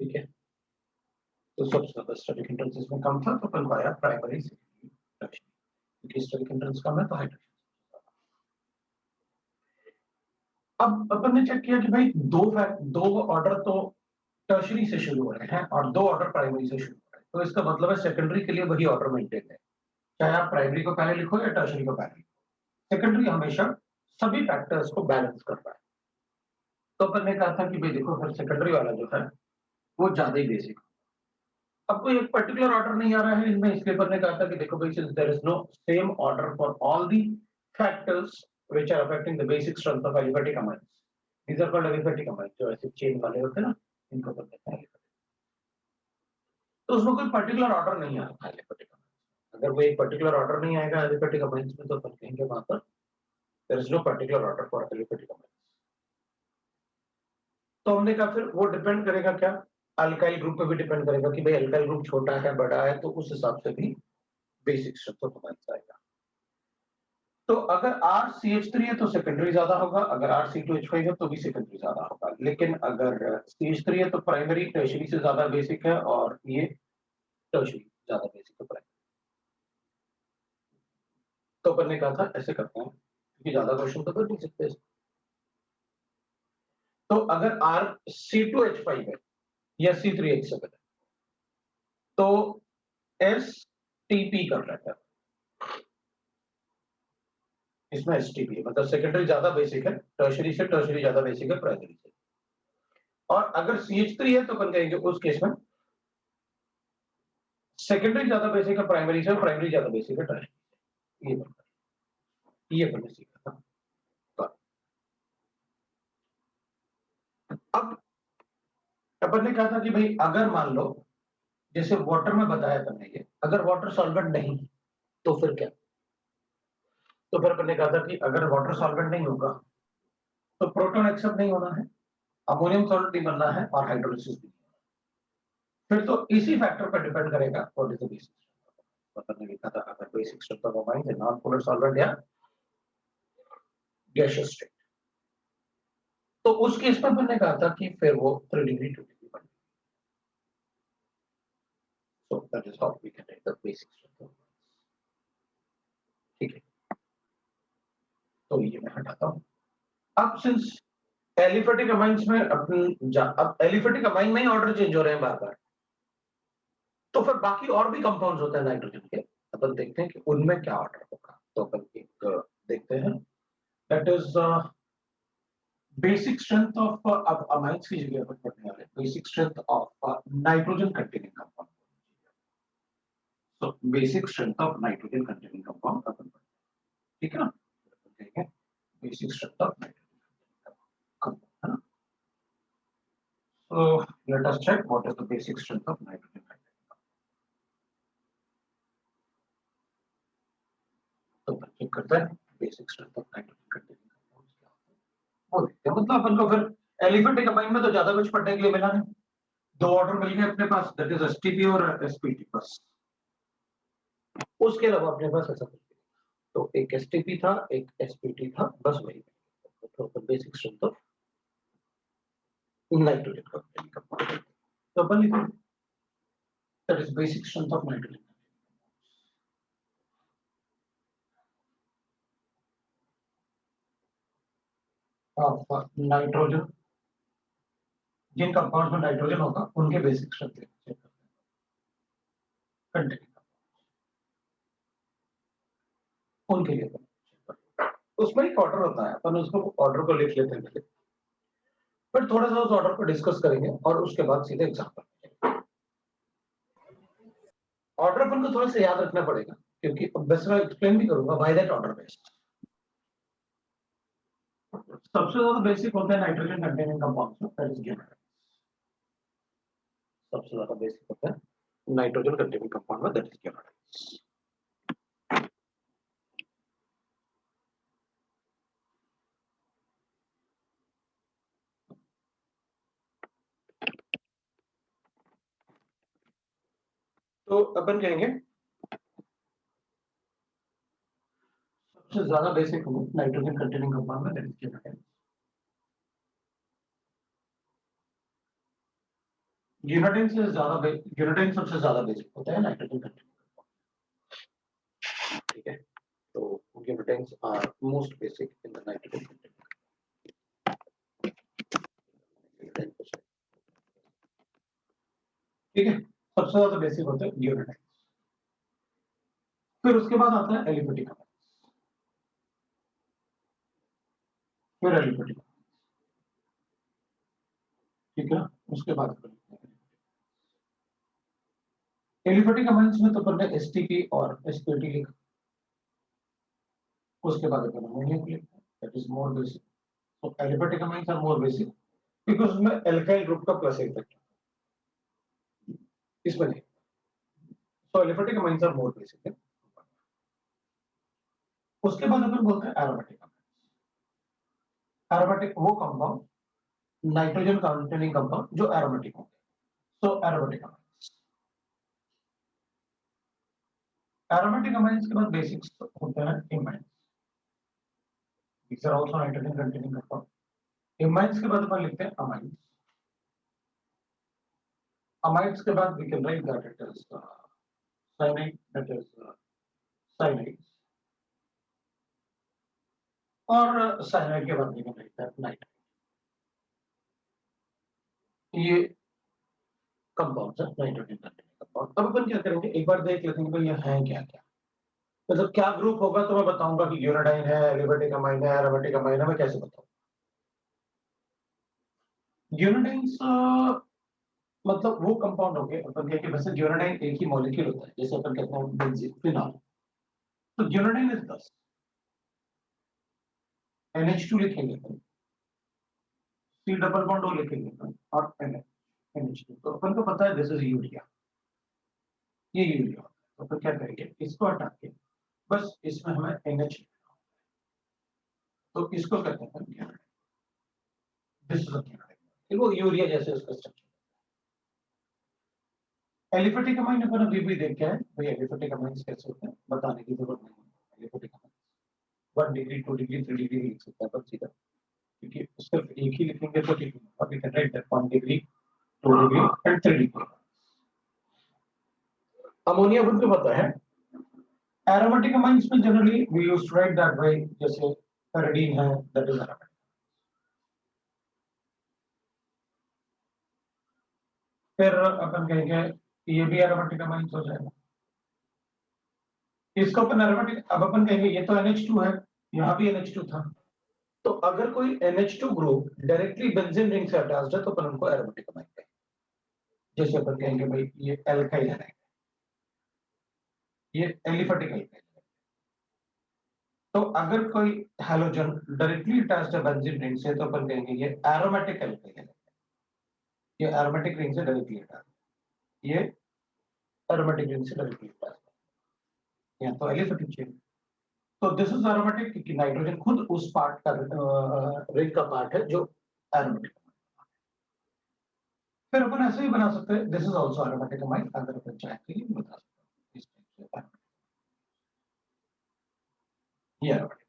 ठीक है, तो सबसे ज्यादा स्टैटिक हिंड्रेंस इसमें कम था, तो अपन को आया प्राइमरी सेकेंडरी टर्शियरी, क्योंकि स्टैटिक हिंड्रेंस कम है तो हाइड्रोजन। अब अपन ने चेक किया कि भाई दो ऑर्डर तो टर्शियरी से शुरू हो रहे हैं और दो ऑर्डर प्राइमरी से शुरू हो रहे हैं, तो इसका मतलब है सेकेंडरी के लिए वही ऑर्डर मेंटेन है, चाहे आप प्राइमरी को पहले लिखो या टर्शियरी को पहले लिखो। सेकेंडरी हमेशा सभी फैक्टर्स को बैलेंस कर रहा है। तो अपन ने कहा था कि भाई देखो फिर सेकेंडरी वाला जो है वो ज्यादा ही बेसिक। अब कोई एक पर्टिकुलर ऑर्डर नहीं आ रहा है इनमें, इसलिए अपन ने कहा था कि देखो भाई since there is no same order for all the factors which are affecting the basic strength of aliphatic amines, these are called aliphatic amines, जो ऐसे चेन वाले होते हैं ना, इनको बोलते हैं एलिफेटिक। तो उसमें कोई पर्टिकुलर ऑर्डर नहीं आ रहा है एलिफेटिक अमाइंस। अगर वो एक पर्टिकुलर ऑर्डर नहीं आएगा एलिफेटिक अमाइंस में, तो अपन कहेंगे वहां पर there is no particular order for aliphatic amines. तो हमने कहा फिर वो डिपेंड करेगा क्या, अल्काइल ग्रुप पे भी डिपेंड करेगा कि भाई अल्काइल ग्रुप छोटा है बड़ा है, तो उस हिसाब से भी बेसिक स्ट्रेंथ ऑफ अमाइंस आएगा। तो अगर RCH3 है तो सेकेंडरी ज्यादा होगा, अगर RC2H5 है तो भी सेकेंडरी ज्यादा होगा, लेकिन अगर CH3 है तो प्राइमरी टर्शियरी से ज्यादा बेसिक है और ये टर्शियरी ज्यादा बेसिक है प्राइमरी। तो अपन ने कहा था ऐसे करते हैं क्योंकि ज्यादा क्वेश्चन तो कर नहीं सकते। तो अगर RC2H5 है या C3H7 है तो STP कर रहा है, इसमें STP है, मतलब सेकेंडरी ज्यादा बेसिक है टर्शियरी से, टर्शियरी ज्यादा बेसिक है प्राइमरी से। और अगर CH3 है तो अपन कहेंगे उस केस में सेकेंडरी ज्यादा बेसिक है प्राइमरी से, प्राइमरी ज्यादा बेसिक है टर्शियरी। ये अपन ने सीखा था। अब अपन ने कहा था कि भाई अगर मान लो जैसे वाटर में बताया था ये, अगर वाटर सॉल्वेंट नहीं तो फिर क्या। तो फिर अपन ने कहा था कि अगर वाटर सॉल्वेंट नहीं होगा तो प्रोटॉन एक्सेप्ट नहीं होना है, अमोनियम सॉल्ट नहीं बनना है और हाइड्रोलिसिस भी। फिर तो इसी फैक्टर पर डिपेंड करेगा व्हाट इज द बेसिक। अपन ने लिखा था अगर बेसिक स्ट्रेंथ ऑफ अमाइन है नॉन पोलर सॉल्वेंट या गैसियस स्टेट, तो उस केस में अपन ने कहा था कि फिर वो 3 डिग्री 2 डिग्री बन। So that is how we can take the basic strength of lines. ठीक है, तो ये मैं हटाता हूं। अब सिंस एलिफेटिक अमाइंस में अब एलिफेटिक अमाइन में ही ऑर्डर चेंज हो रहे हैं बार बार, तो फिर बाकी और भी कंपाउंड्स होते हैं नाइट्रोजन के, अपन देखते हैं कि उनमें क्या ऑर्डर होगा। तो अपन एक देखते हैं, that is basic strength of, अब अमाइंस की जगह अपन पढ़ने वाले basic strength of nitrogen containing compound. So basic strength of nitrogen containing compound अपन पढ़ते हैं, ठीक है ना, देखेंगे basic strength of nitrogen compound, है ना। So let us check what is the basic strength of nitrogen containing compound. तो check करते हैं basic strength of nitrogen containing compound क्या होता है, वो देखते हैं। मतलब अपन को फिर एलिफेटिक अमाइन में तो ज्यादा कुछ पढ़ने के लिए मिला नहीं, दो ऑर्डर मिल गए अपने पास, दैट इज एसटीपी और एसपीटी, बस उसके अलावा अपने पास ऐसा कुछ। तो एक एसटीपी था एक एसपीटी था, बस वही। तो basic strength of nitrogen containing compound, तो अपन लिखो that is basic strength of nitrogen of nitrogen, जिन कंपाउंड्स में नाइट्रोजन होगा उनके बेसिक स्ट्रेंथ कंटेनिंग उनके लिए। उसमें एक ऑर्डर होता है, अपन उसको ऑर्डर को लिख लेते हैं, फिर थोड़ा सा उस ऑर्डर को डिस्कस करेंगे और उसके बाद सीधे एग्जांपल। ऑर्डर अपन को थोड़ा सा याद रखना पड़ेगा क्योंकि बस मैं एक्सप्लेन भी करूंगा व्हाई दैट ऑर्डर बेस्ड। सबसे ज्यादा बेसिक होता है नाइट्रोजन कंटेनिंग कंपाउंड्स में, दैट इज गिवन। सबसे ज्यादा बेसिक होता है नाइट्रोजन कंटेनिंग कंपाउंड में, दैट इज गिवन। तो अपन कहेंगे सबसे ज्यादा बेसिक नाइट्रोजन कंटेनिंग कंपाउंड में, दैट इज गिवन। यूनाडाइन से ज्यादा यूनाडाइन सबसे ज्यादा बेसिक होता है नाइट्रोजन कंटेनिंग, ठीक है। तो guanidines are most basic in the nitrogen containing, ठीक है। सबसे ज्यादा बेसिक होते हैं यूनाडाइन। फिर उसके बाद आता है एलिफेटिक अमाइंस, फिर एलिफेटिक, ठीक है। उसके बाद एलिफेटिक अमाइंस में तो पहले एसटीपी और एसपीटी लिखा, उसके बाद अपन अमोनिया को लिखा, दैट इज मोर बेसिक। तो aliphatic amines are more basic because उसमें एल्काइल ग्रुप का प्लस इफेक्ट है, इसमें नहीं। तो aliphatic amines are more basic है। उसके बाद अपन बोलते हैं एरोमेटिक अमाइंस। एरोमेटिक वो कंपाउंड नाइट्रोजन कंटेनिंग कंपाउंड जो एरोमेटिक होंगे, तो एरोमेटिक अमाइंस। एरोमेटिक अमाइंस के बाद बेसिक्स होते हैं इमाइंस, these are also nitrogen containing compound। इमाइंस के बाद अपन लिखते हैं अमाइंस। अमाइंस के बाद we can write that it is cyanide, that is cyanide, और साइनाइड के बाद निकल रही है नाइट्राइट। ये कंपाउंड्स है नाइट्रोजन कंटेनिंग कंपाउंड। अब अपन क्या करेंगे, एक बार देख लेते हैं भाई ये है क्या क्या, मतलब क्या ग्रुप होगा तो मैं बताऊंगा कि यूनाडाइन है, एलिफेटिक अमाइन है, एरोमेटिक अमाइन है, मैं कैसे बताऊं। यूनाडाइंस मतलब वो कंपाउंड हो गए, अपन कहते हैं वैसे यूनाडाइन एक ही मॉलिक्यूल होता है, जैसे अपन कहते हैं बेंजीन फिनॉल। तो यूनाडाइन इज 10, NH2 लिखेंगे अपन, C डबल बॉन्ड O लिखेंगे अपन, और NH2। तो अपन को पता है दिस इज यूरिया, ये यूरिया। तो अपन क्या करेंगे, इसको हटा के बस इसमें हमें NH, तो इसको कहते हैं यूनाडाइन, दिस इज यूनाडाइन, वो यूरिया जैसे उसका स्ट्रक्चर। एलिफेटिक अमाइन अपन अभी भी देख के आए भाई, एलिफेटिक अमाइंस कैसे होते हैं बताने की जरूरत नहीं है। Aliphatic amines 1 degree 2 degree 3 degree लिख सकता है पर सीधा, क्योंकि सिर्फ एक ही लिखेंगे तो ठीक नहीं, अभी can write that 1 degree 2 degree and 3 degree. Ammonia खुद को पता है। एरोमेटिक अमाइंस में generally we used to write that way, जैसे पैराडीन है, दैट इज एरोमेटिक। फिर अपन कहेंगे ये भी एरोमेटिक अमाइंस हो जाएगा, इसको अपन एरोमेटिक, अब अपन कहेंगे ये तो NH2 है, यहाँ भी NH2 था, तो अगर कोई NH2 group directly benzene ring से अटैच्ड है तो अपन उनको एरोमेटिक अमाइन कहेंगे। जैसे अपन कहेंगे भाई ये एल्काइल है, ये एलिफेटिक एल्काइल है। तो अगर कोई हैलोजन डायरेक्टली अटैच्ड है बेंजीन रिंग से तो अपन कहेंगे ये एरोमेटिक एल्काइल है, ये एरोमेटिक रिंग से डायरेक्टली अटैच्ड, ये एरोमेटिक रिंग से डायरेक्टली अटैच्ड है, या तो एलिफेटिक चेन। तो दिस इज एरोमेटिक क्योंकि नाइट्रोजन खुद उस पार्ट का रिंग का पार्ट है जो एरोमेटिक। फिर अपन ऐसे ही बना सकते हैं, this is also aromatic amine, अगर अपन चाहे तो ये बता सकते हैं इस टाइप से, ये एरोमेटिक।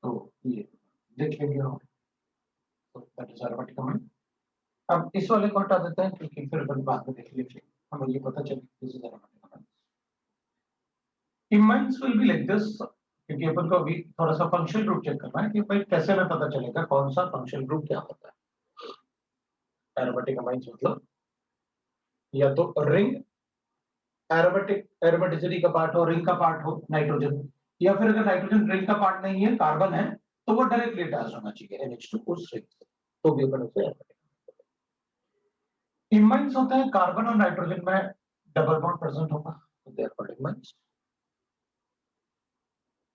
तो ये देख लेंगे हम, तो दैट इज एरोमेटिक अमाइन। अब इस वाले को हटा देते हैं क्योंकि फिर अपन बाद में देख लेंगे, हमें ये पता चले this is aromatic amine. Imines will be like this, क्योंकि अपन को अभी थोड़ा सा फंक्शनल ग्रुप चेक करना है कि भाई कैसे हमें पता चलेगा कौन सा फंक्शनल ग्रुप क्या होता है। एरोमेटिक अमाइंस मतलब या तो रिंग, एरोमेटिक एरोमेटिसिटी का पार्ट हो, रिंग का पार्ट हो नाइट्रोजन, या फिर अगर नाइट्रोजन रिंग का पार्ट नहीं है, कार्बन है, तो वो डायरेक्टली अटैच होना चाहिए NH2 उस रिंग से, तो भी अपन उसे एरोमेटिक। इमाइंस होते हैं कार्बन और नाइट्रोजन में डबल बॉन्ड प्रेजेंट होगा, तो they are called imines.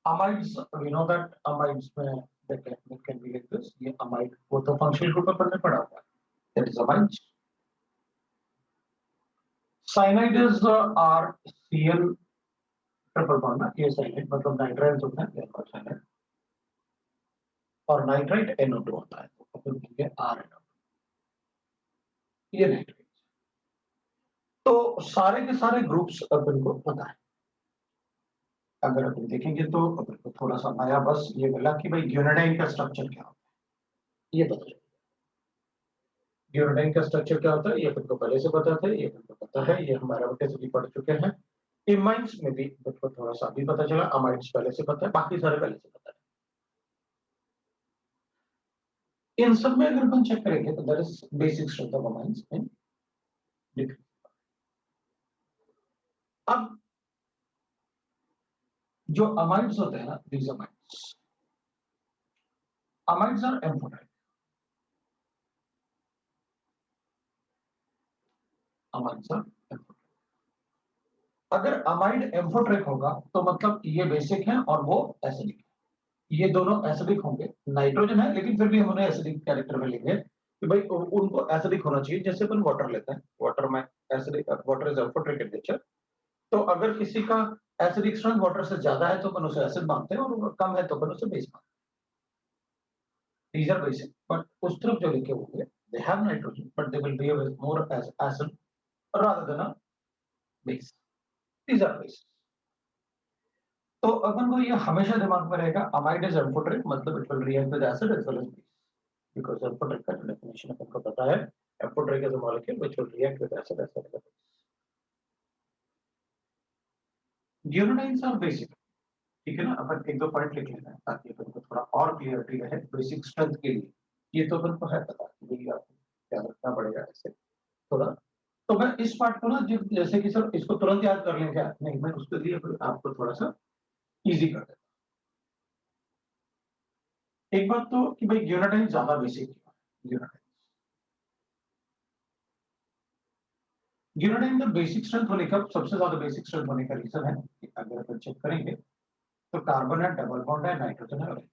Amides, we know that amides में it can be like this, ये अमाइड वो तो फंक्शनल ग्रुप पर पढ़ने पड़ा हुआ है, that is amides. Cyanide is R Cl triple bond ना, ये साइनाइड मतलब नाइट्राइल होता है, ये साइनाइड, और नाइट्राइट NO2 होता है, तो अपन कहेंगे RNO, ये नाइट्राइट। तो सारे के सारे ग्रुप्स अपन को पता है। अगर अपन देखेंगे तो अपन को थोड़ा सा आया बस ये बोला कि भाई यूनाडाइन का स्ट्रक्चर क्या होता है, ये पता चलेगा। यूरोडाइन का स्ट्रक्चर क्या होता है ये तुमको पहले से पता था, ये तुमको पता है, ये हमारा कैसे भी पढ़ चुके हैं। इमाइड्स में भी तुमको थोड़ा सा भी पता चला, अमाइड्स पहले से पता है, बाकी सारे पहले से पता है। इन सब में अगर अपन चेक करेंगे तो that is basic strength of amides in liquid. अब जो अमाइड्स होते हैं ना, these amides are amphoteric. Amides are amphoteric. अगर अमाइड एम्फोटेरिक होगा तो मतलब ये बेसिक है और वो एसिडिक है। ये दोनों एसिडिक होंगे, नाइट्रोजन है लेकिन फिर भी हम उन्हें एसिडिक कैरेक्टर में लेंगे कि भाई उनको एसिडिक होना चाहिए। जैसे अपन वाटर लेते हैं, वाटर में acidic, water is amphoteric in nature. तो अगर किसी का एसिडिक स्ट्रेंथ वाटर से ज्यादा है तो अपन उसे एसिड मानते हैं, और कम है तो अपन उसे बेस मानते हैं। दीज आर बेसिक, बट उस तरफ जो लिखे होंगे they have nitrogen but they will behave more as acid rather than a base. These are bases. तो अपन को ये हमेशा दिमाग में रहेगा, अमाइड इज एम्फोटेरिक मतलब it will react with acid as well as base, because amphoteric का definition अपन को पता है, amphoteric is a molecule which will react with acid as well as base. ड्यूरेनाइन्स आर बेसिक, ठीक है ना। अपन एक दो पॉइंट लिख लेना है ताकि अपन को थोड़ा और क्लियरिटी रहे बेसिक स्ट्रेंथ के लिए। ये तो अपन को है पता कि भाई आपको क्या रखना पड़ेगा ऐसे थोड़ा। तो मैं इस पार्ट को ना जैसे कि सर इसको तुरंत याद कर लें क्या, नहीं मैं उसके लिए आपको थोड़ा सा इजी कर देता हूं। एक बात तो कि भाई यूनाटाइन ज्यादा बेसिक है। यूनाटाइन यूनाटाइन का बेसिक स्ट्रेंथ होने का, सबसे ज्यादा बेसिक स्ट्रेंथ होने का रीजन है कि अगर अपन चेक करेंगे तो कार्बन है, डबल बॉन्ड है, नाइट्रोजन है और H।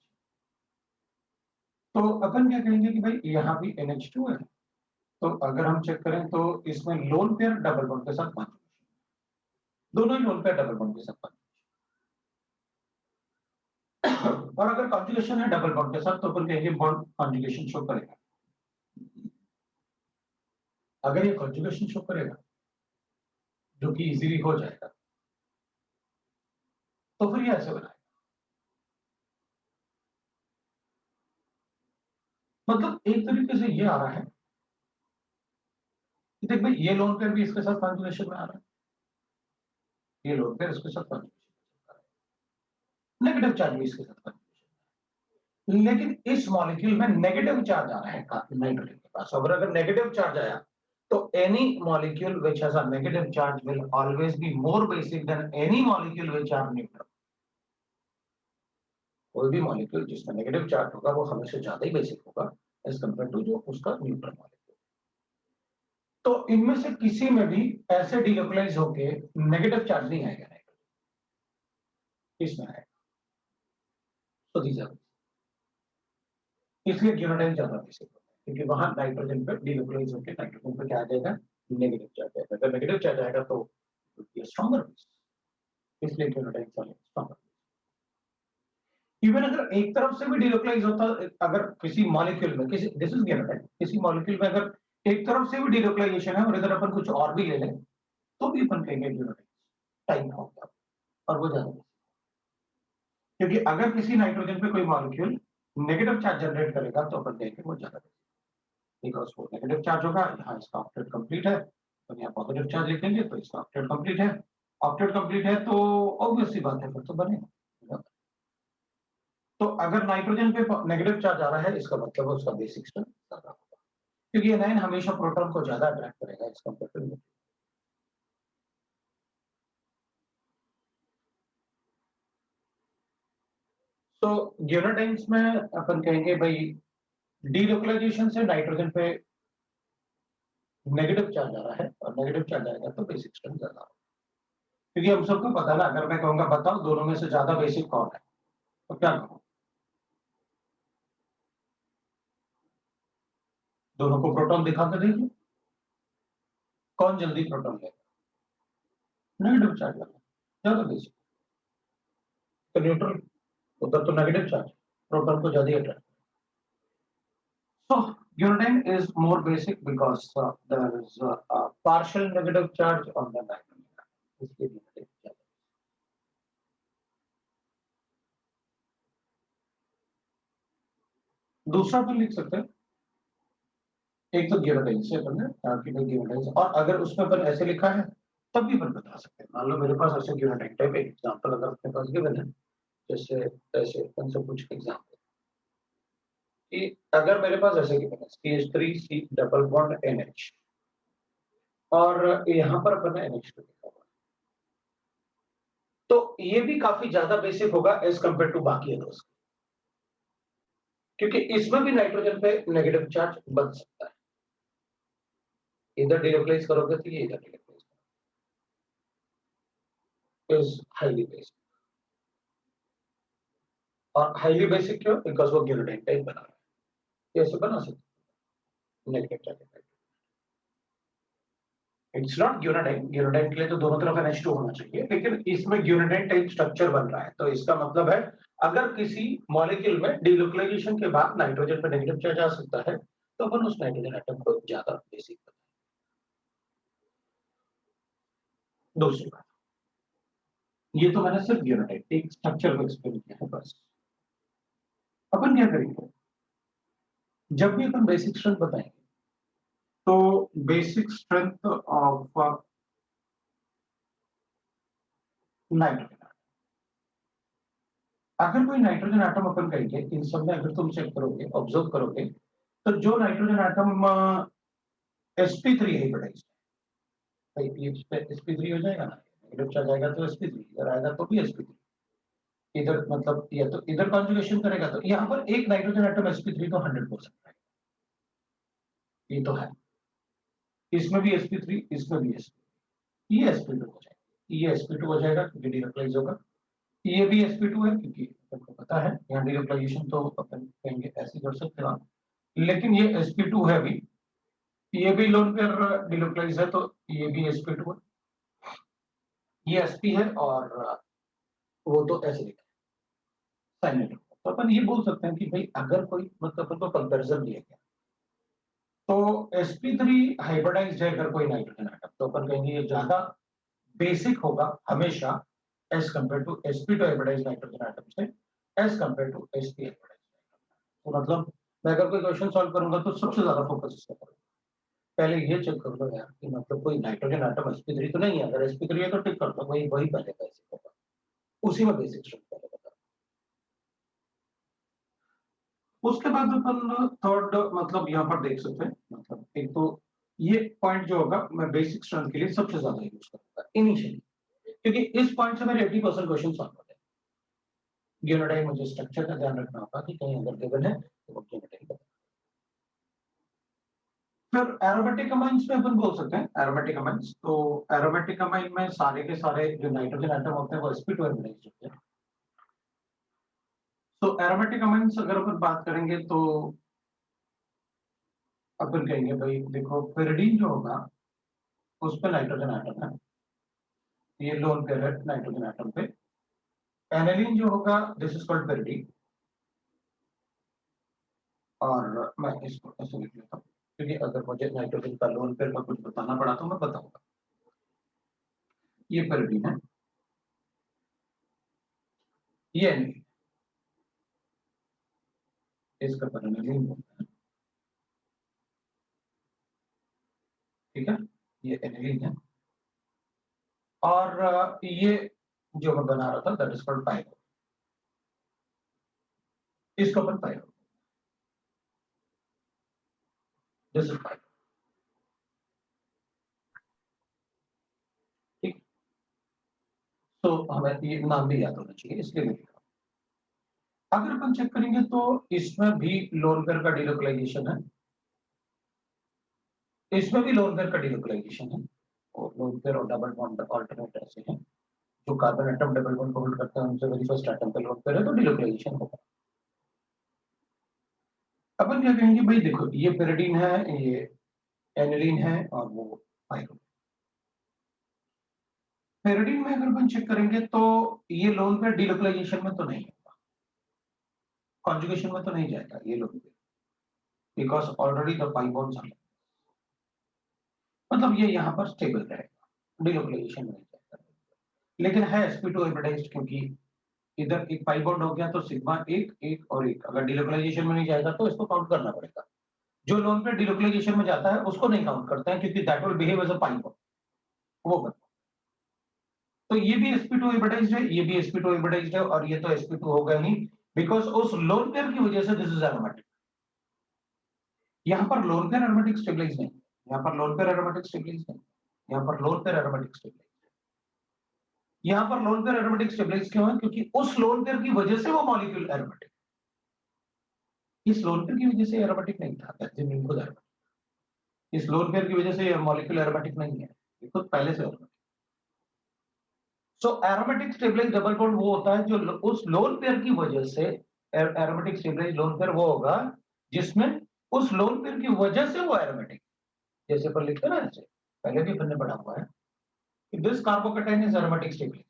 तो अपन क्या कहेंगे कि भाई यहाँ भी NH2 है। तो अगर हम चेक करें तो इसमें लोन पेयर डबल बॉन्ड के साथ कॉन्जुगेशन, दोनों ही लोन पेयर डबल बॉन्ड के साथ कॉन्जुगेशन। और अगर कॉन्जुगेशन है डबल बॉन्ड के साथ तो अपन कहेंगे बॉन्ड कॉन्जुगेशन शो करेगा। अगर ये कॉन्जुगेशन शो करेगा जो कि इजीली हो जाएगा तो फिर ये ऐसे बनाएगा। मतलब एक तरीके से ये आ रहा है कि देख भाई ये लोन पेयर भी इसके साथ कॉन्जुगेशन में आ रहा है, ये लोन पेयर इसके साथ कॉन्जुगेशन, नेगेटिव चार्ज भी इसके साथ कॉन्जुगेशन। लेकिन इस मॉलिक्यूल में नेगेटिव चार्ज आ रहा है नाइट्रोजन के पास। अगर नेगेटिव चार्ज आया तो any molecule which has a negative charge will always be more basic than any molecule which are neutral. कोई भी मॉलिक्यूल जिसमें नेगेटिव चार्ज होगा वो हमेशा ज्यादा ही बेसिक होगा एज कंपेयर टू जो उसका न्यूट्रल मॉलिक्यूल। तो इनमें से किसी में भी ऐसे डिलोकलाइज होके नेगेटिव चार्ज नहीं आएगा नाइट्रोजन, इसमें आएगा। तो दीज इसलिए यूनाटाइन ज्यादा बेसिक होता है क्योंकि वहां नाइट्रोजन पे डिलोकलाइज होकर नाइट्रोजन पे क्या आ जाएगा, नेगेटिव चार्ज आएगा। अगर नेगेटिव चार्ज आएगा तो स्ट्रॉन्गर, इसलिए यूनाटाइन स्ट्रॉन्गर। इवन अगर एक तरफ से भी डिलोकलाइज होता, अगर किसी मॉलिक्यूल में किसी, दिस इज यूनाटाइन, किसी मॉलिक्यूल में अगर एक तरफ से भी डिलोकलाइजेशन है और इधर अपन कुछ और भी ले लें तो भी अपन कहेंगे यूनाटाइन टाइप होगा और वो ज्यादा। क्योंकि अगर किसी नाइट्रोजन पे कोई मॉलिक्यूल नेगेटिव चार्ज जनरेट करेगा तो अपन कहेंगे वो ज्यादा, बिकॉज वो नेगेटिव चार्ज होगा। यहाँ इसका ऑक्टेट कंप्लीट है तो यहाँ पॉजिटिव चार्ज लिखेंगे तो इसका ऑक्टेट कंप्लीट है। ऑक्टेट कंप्लीट है तो ऑब्वियस सी बात है फिर तो बनेगा। तो अगर नाइट्रोजन पे नेगेटिव चार्ज आ रहा है इसका मतलब है उसका बेसिक स्ट्रेंथ ज्यादा होगा, क्योंकि एनायन हमेशा प्रोटॉन को ज्यादा अट्रैक्ट करेगा इस कंपेयर टू। तो यूनाटाइन्स में अपन कहेंगे भाई डीलोकलाइजेशन से नाइट्रोजन पे नेगेटिव चार्ज आ रहा है और नेगेटिव चार्ज आएगा तो बेसिक स्ट्रेंथ ज्यादा होगा। क्योंकि हम सबको पता है ना, अगर मैं कहूंगा बताओ दोनों में से ज्यादा बेसिक कौन है तो क्या कहूँ, दोनों को प्रोटॉन दिखा के देखिए कौन जल्दी प्रोटॉन लेगा, नेगेटिव चार्ज वाला ज्यादा बेसिक। तो न्यूट्रल उधर तो नेगेटिव चार्ज, प्रोटॉन को ज्यादा attract. So uridine is more basic because there is a partial negative charge on the nitrogen atom. इसलिए negative charge। दूसरा भी लिख सकते हैं एक तो गिवन से अपन ने कि भाई गिवन और अगर उसमें अपन ऐसे लिखा है तब भी अपन बता सकते हैं। मान लो मेरे पास ऐसे गिवन टाइप एग्जांपल अगर अपने पास गिवन है, जैसे ऐसे अपन से कुछ एग्जांपल कि अगर मेरे पास ऐसे गिवन है CH3C डबल बॉन्ड NH और यहाँ पर अपन ने NH2 लिखा हुआ है, तो ये भी काफी ज्यादा बेसिक होगा एज कंपेयर टू बाकी अदर्स, क्योंकि इसमें भी नाइट्रोजन पे नेगेटिव चार्ज बन सकता है। इधर डिलोकलाइज करोगे तो ये इधर डिलोकलाइज इज हाईली बेसिक। और हाईली बेसिक क्यों? बिकॉज वो गिलोटाइन टाइप बना रहा है, ऐसे बना सकते नेगेटिव चार्ज। इट्स नॉट ग्यूनाडाइन, ग्यूनाडाइन के लिए तो दोनों तरफ NH2 होना चाहिए, लेकिन इसमें ग्यूनाडाइन टाइप स्ट्रक्चर बन रहा है, तो इसका मतलब है अगर किसी मॉलिक्यूल में डिलोकलाइजेशन के बाद नाइट्रोजन पर नेगेटिव चार्ज आ सकता है तो अपन उस नाइट्रोजन एटम को ज्यादा बेसिक बनाएं। दूसरी बात, ये तो मैंने सिर्फ ग्यूनाडाइन एक स्ट्रक्चर को एक्सप्लेन किया है बस। अपन क्या करेंगे, जब भी अपन बेसिक स्ट्रेंथ बताएंगे तो बेसिक स्ट्रेंथ ऑफ नाइट्रोजन, अगर कोई नाइट्रोजन एटम अपन कहेंगे, इन सब में अगर तुम चेक करोगे ऑब्जर्व करोगे तो जो नाइट्रोजन एटम sp3 हाइब्रिडाइज्ड है, पीएच पे sp3 हो जाएगा ना, नेगेटिव चार्ज आएगा तो sp3, इधर आएगा तो भी sp3, इधर मतलब ये तो इधर कॉन्जुगेशन करेगा तो यहाँ पर एक नाइट्रोजन एटम sp3 तो 100% है, ये तो है। इसमें भी sp3, इसमें भी sp3, ये sp2 हो जाएगा, ये sp2 हो जाएगा क्योंकि डिलोकलाइज होगा, ये भी sp2 है क्योंकि आपको पता है यहाँ डिलोकलाइजेशन तो अपन कहेंगे ऐसे कर सकते हैं, लेकिन ये sp2 है भी, ये भी लोन पेयर डिलोकलाइज है तो ये भी sp2 है, ये sp है और वो तो ऐसे लिखा है साइनेट। तो अपन ये बोल सकते हैं कि भाई अगर कोई मतलब अपन को कंपैरिजन दिया गया तो sp3 हाइब्रिडाइज्ड है अगर कोई नाइट्रोजन एटम तो अपन कहेंगे ये ज्यादा बेसिक होगा हमेशा as compare to sp2 hybridised nitrogen atom से, as compare to sp hybridised. तो मतलब मैं अगर कोई क्वेश्चन सॉल्व करूंगा तो सबसे ज्यादा फोकस इस पर करूंगा, पहले ये चेक कर लो यार कि मतलब कोई नाइट्रोजन एटम sp3 तो नहीं है, अगर sp3 है तो टिक कर दो, वही वही पहले बेसिक होगा, उसी में बेसिक स्ट्रक्चर पहले बता। उसके बाद अपन थर्ड मतलब यहाँ पर देख सकते हैं, मतलब एक तो ये पॉइंट जो होगा मैं बेसिक स्ट्रेंथ के लिए सबसे ज्यादा यूज करूंगा इनिशियली, क्योंकि इस पॉइंट से मेरे 80% क्वेश्चन सॉल्व होते हैं। गियोनाडाइन मुझे स्ट्रक्चर का ध्यान रखना होगा कि कहीं अगर गिवन है तो वो गियोनाडाइन बता। फिर एरोमेटिक अमाइंस में अपन बोल सकते हैं एरोमेटिक अमाइंस, तो एरोमेटिक अमाइन में सारे के सारे जो नाइट्रोजन एटम होते हैं वो sp2 हाइब्रिडाइज्ड होते हैं। तो एरोमेटिक अमाइंस अगर अपन बात करेंगे तो अपन कहेंगे भाई देखो pyridine जो होगा उस पर नाइट्रोजन एटम है, ये लोन पेयर है नाइट्रोजन एटम पे। एनालिन जो होगा दिस इज कॉल्ड pyridine, और मैं इसको ऐसे लिख लेता हूँ क्योंकि अगर मुझे नाइट्रोजन का लोन पेयर का कुछ बताना पड़ा तो मैं बताऊंगा। ये pyridine है, ये एनालिन, इसका पर एनालिन बोलते हैं, ठीक है, ये एनालिन है। और ये जो मैं बना रहा था दैट इज कॉल्ड पायरो, इसको अपन पायरो, दिस इज पायरो, ठीक। तो हमें ये नाम भी याद होना चाहिए इसलिए मैं लिखा। अगर अपन चेक करेंगे तो इसमें भी लोन पेयर का डिलोकलाइजेशन है, इसमें भी लोन पेयर का डिलोकलाइजेशन है, और लोन पेयर और डबल बॉन्ड अल्टरनेट ऐसे हैं, जो कार्बन एटम डबल बॉन्ड को होल्ड करते हैं उनसे वेरी फर्स्ट एटम पे लोन पेयर है तो डिलोकलाइजेशन होगा। अपन क्या कहेंगे भाई देखो ये pyridine है, ये एनिलीन है और वो पायरो। pyridine में अगर अपन चेक करेंगे तो ये लोन पेयर डिलोकलाइजेशन में तो नहीं होगा, कॉन्जुगेशन में तो नहीं जाएगा ये lone pair, because already the pi bonds are, मतलब ये यहाँ पर स्टेबल रहेगा, डिलोकलाइजेशन में नहीं जाएगा, लेकिन है sp2 हाइब्रिडाइज्ड क्योंकि इधर एक पाई बॉन्ड हो गया तो सिग्मा एक एक और एक, अगर डिलोकलाइजेशन में नहीं जाएगा तो इसको काउंट करना पड़ेगा, जो लोन पेयर डिलोकलाइजेशन में जाता है उसको नहीं काउंट करते हैं क्योंकि that will behave as a pipe, वो करते हैं। तो ये भी sp2 एडवर्टाइज्ड है, ये भी sp2 एडवर्टाइज्ड है, और ये तो sp2 होगा ही बिकॉज उस लोन पेयर की वजह से दिस इज एरोमेटिक। यहाँ पर लोन पेयर एरोमेटिक स्टेबलाइज नहीं, यहाँ पर लोन पेयर एरोमेटिक स्टेबलाइज नहीं, यहाँ पर लोन पेयर एरोमेटिक स्टेबलाइज, यहाँ पर लोन पेयर एरोमेटिक स्टेबलाइज क्यों है? क्योंकि उस लोन पेयर की वजह से वो मॉलिक्यूल एरोमेटिक, इस लोन पेयर की वजह से एरोमेटिक नहीं था, बेंजीन खुद एरोमेटिक, इस लोन पेयर की वजह से ये मॉलिक्यूल एरोमेटिक नहीं है, ये खुद पहले से एरोमेटिक। सो एरोमेटिक स्टेबलाइज डबल बॉन्ड वो होता है जो उस लोन पेयर की वजह से, एरोमेटिक स्टेबलाइज लोन पेयर वो होगा जिसमें उस लोन पेयर की वजह से वो एरोमेटिक, जैसे पर लिखते हैं ना, ऐसे पहले भी अपन ने पढ़ा हुआ है कि this carbocation is aromatic stabilise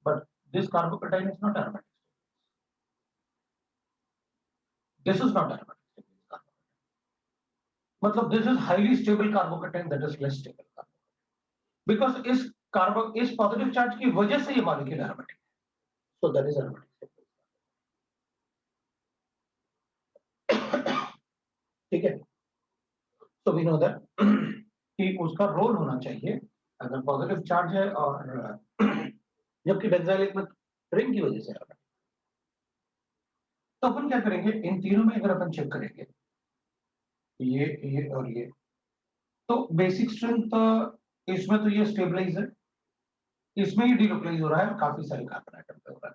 but this carbocation is not aromatic, this is not aromatic stabilise, मतलब this is highly stable carbocation that is less stable carbocation because इस पॉजिटिव चार्ज की वजह से ये मॉलिक्यूल एरोमेटिक है, so that is aromatic. ठीक है, तो वी नो दैट कि उसका रोल होना चाहिए अगर पॉजिटिव चार्ज है और जबकि बेंजाइल में रिंग की वजह से एरोमेटिक। तो अपन क्या करेंगे, इन तीनों में अगर अपन चेक करेंगे ये और ये, तो बेसिक स्ट्रेंथ इसमें तो ये स्टेबलाइज है, इसमें ये डिलोकलाइज हो रहा है, काफी सारे कार्बन एटम पे हो रहा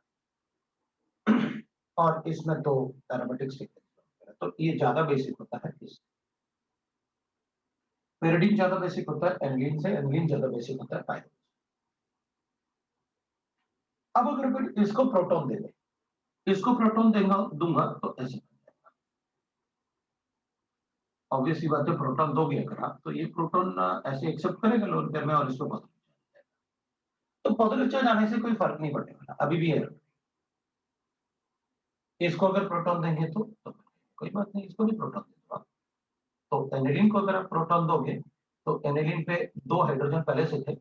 है और इसमें तो एरोमेटिक स्टेबलाइज, तो ये ज्यादा बेसिक होता है, इस पेरिडीन ज्यादा बेसिक होता है एनिलीन से, एनिलीन ज्यादा बेसिक होता है पायरोल। अब अगर अपन इसको प्रोटॉन दे दें, इसको प्रोटॉन दूंगा तो ऐसे, ऑब्वियसली बात है प्रोटॉन दोगे अगर आप तो ये प्रोटॉन ऐसे एक्सेप्ट करेगा लोन पेयर में और इसको पॉजिटिव, तो पॉजिटिव चार्ज आने से कोई फर्क नहीं पड़ने वाला, अभी भी है। इसको अगर प्रोटॉन देंगे तो कोई बात नहीं, इसको भी प्रोटॉन दे दो आप। तो एनिलीन को अगर आप प्रोटॉन दोगे तो एनिलीन पे 2 हाइड्रोजन पहले से थे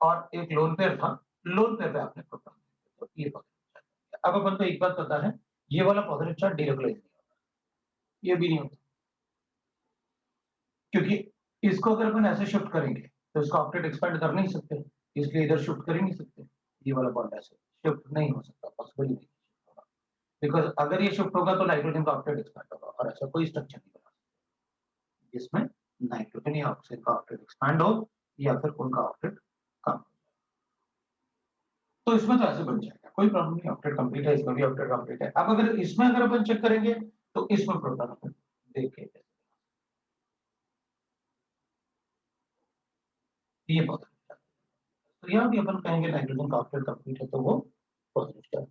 और एक लोन पेयर था, लोन पेयर पे आपने प्रोटॉन दिया, तो ये पॉजिटिव चार्ज। अब अपन को एक बात पता है, ये वाला पॉजिटिव चार्ज डिलोकलाइज नहीं होता, ये भी नहीं होता, क्योंकि इसको अगर अपन ऐसे शिफ्ट करेंगे तो इसको ऑक्टेट एक्सपेंड कर नहीं सकते, इसलिए इधर शिफ्ट कर ही नहीं सकते, ये वाला बॉन्ड ऐसे शिफ्ट नहीं हो सकता, पॉसिबल नहीं होगा, बिकॉज अगर ये शिफ्ट होगा तो नाइट्रोजन का ऑक्टेट एक्सपेंड होगा और ऐसा कोई स्ट्रक्चर नहीं बना सकता जिसमें नाइट्रोजन या ऑक्सीजन का ऑक्टेट एक्सपेंड हो या फिर उनका ऑक्टेट कम हो। तो इसमें तो ऐसे बन जाएगा, कोई प्रॉब्लम नहीं, ऑक्टेट कंप्लीट है, इसमें भी ऑक्टेट कंप्लीट है। अब अगर इसमें अगर अपन चेक करेंगे तो इसमें प्रोटॉन अपन देखेंगे, ये बहुत, तो यहाँ भी अपन कहेंगे नाइट्रोजन का ऑक्टेट कंप्लीट है तो वो पॉजिटिव चार्ज।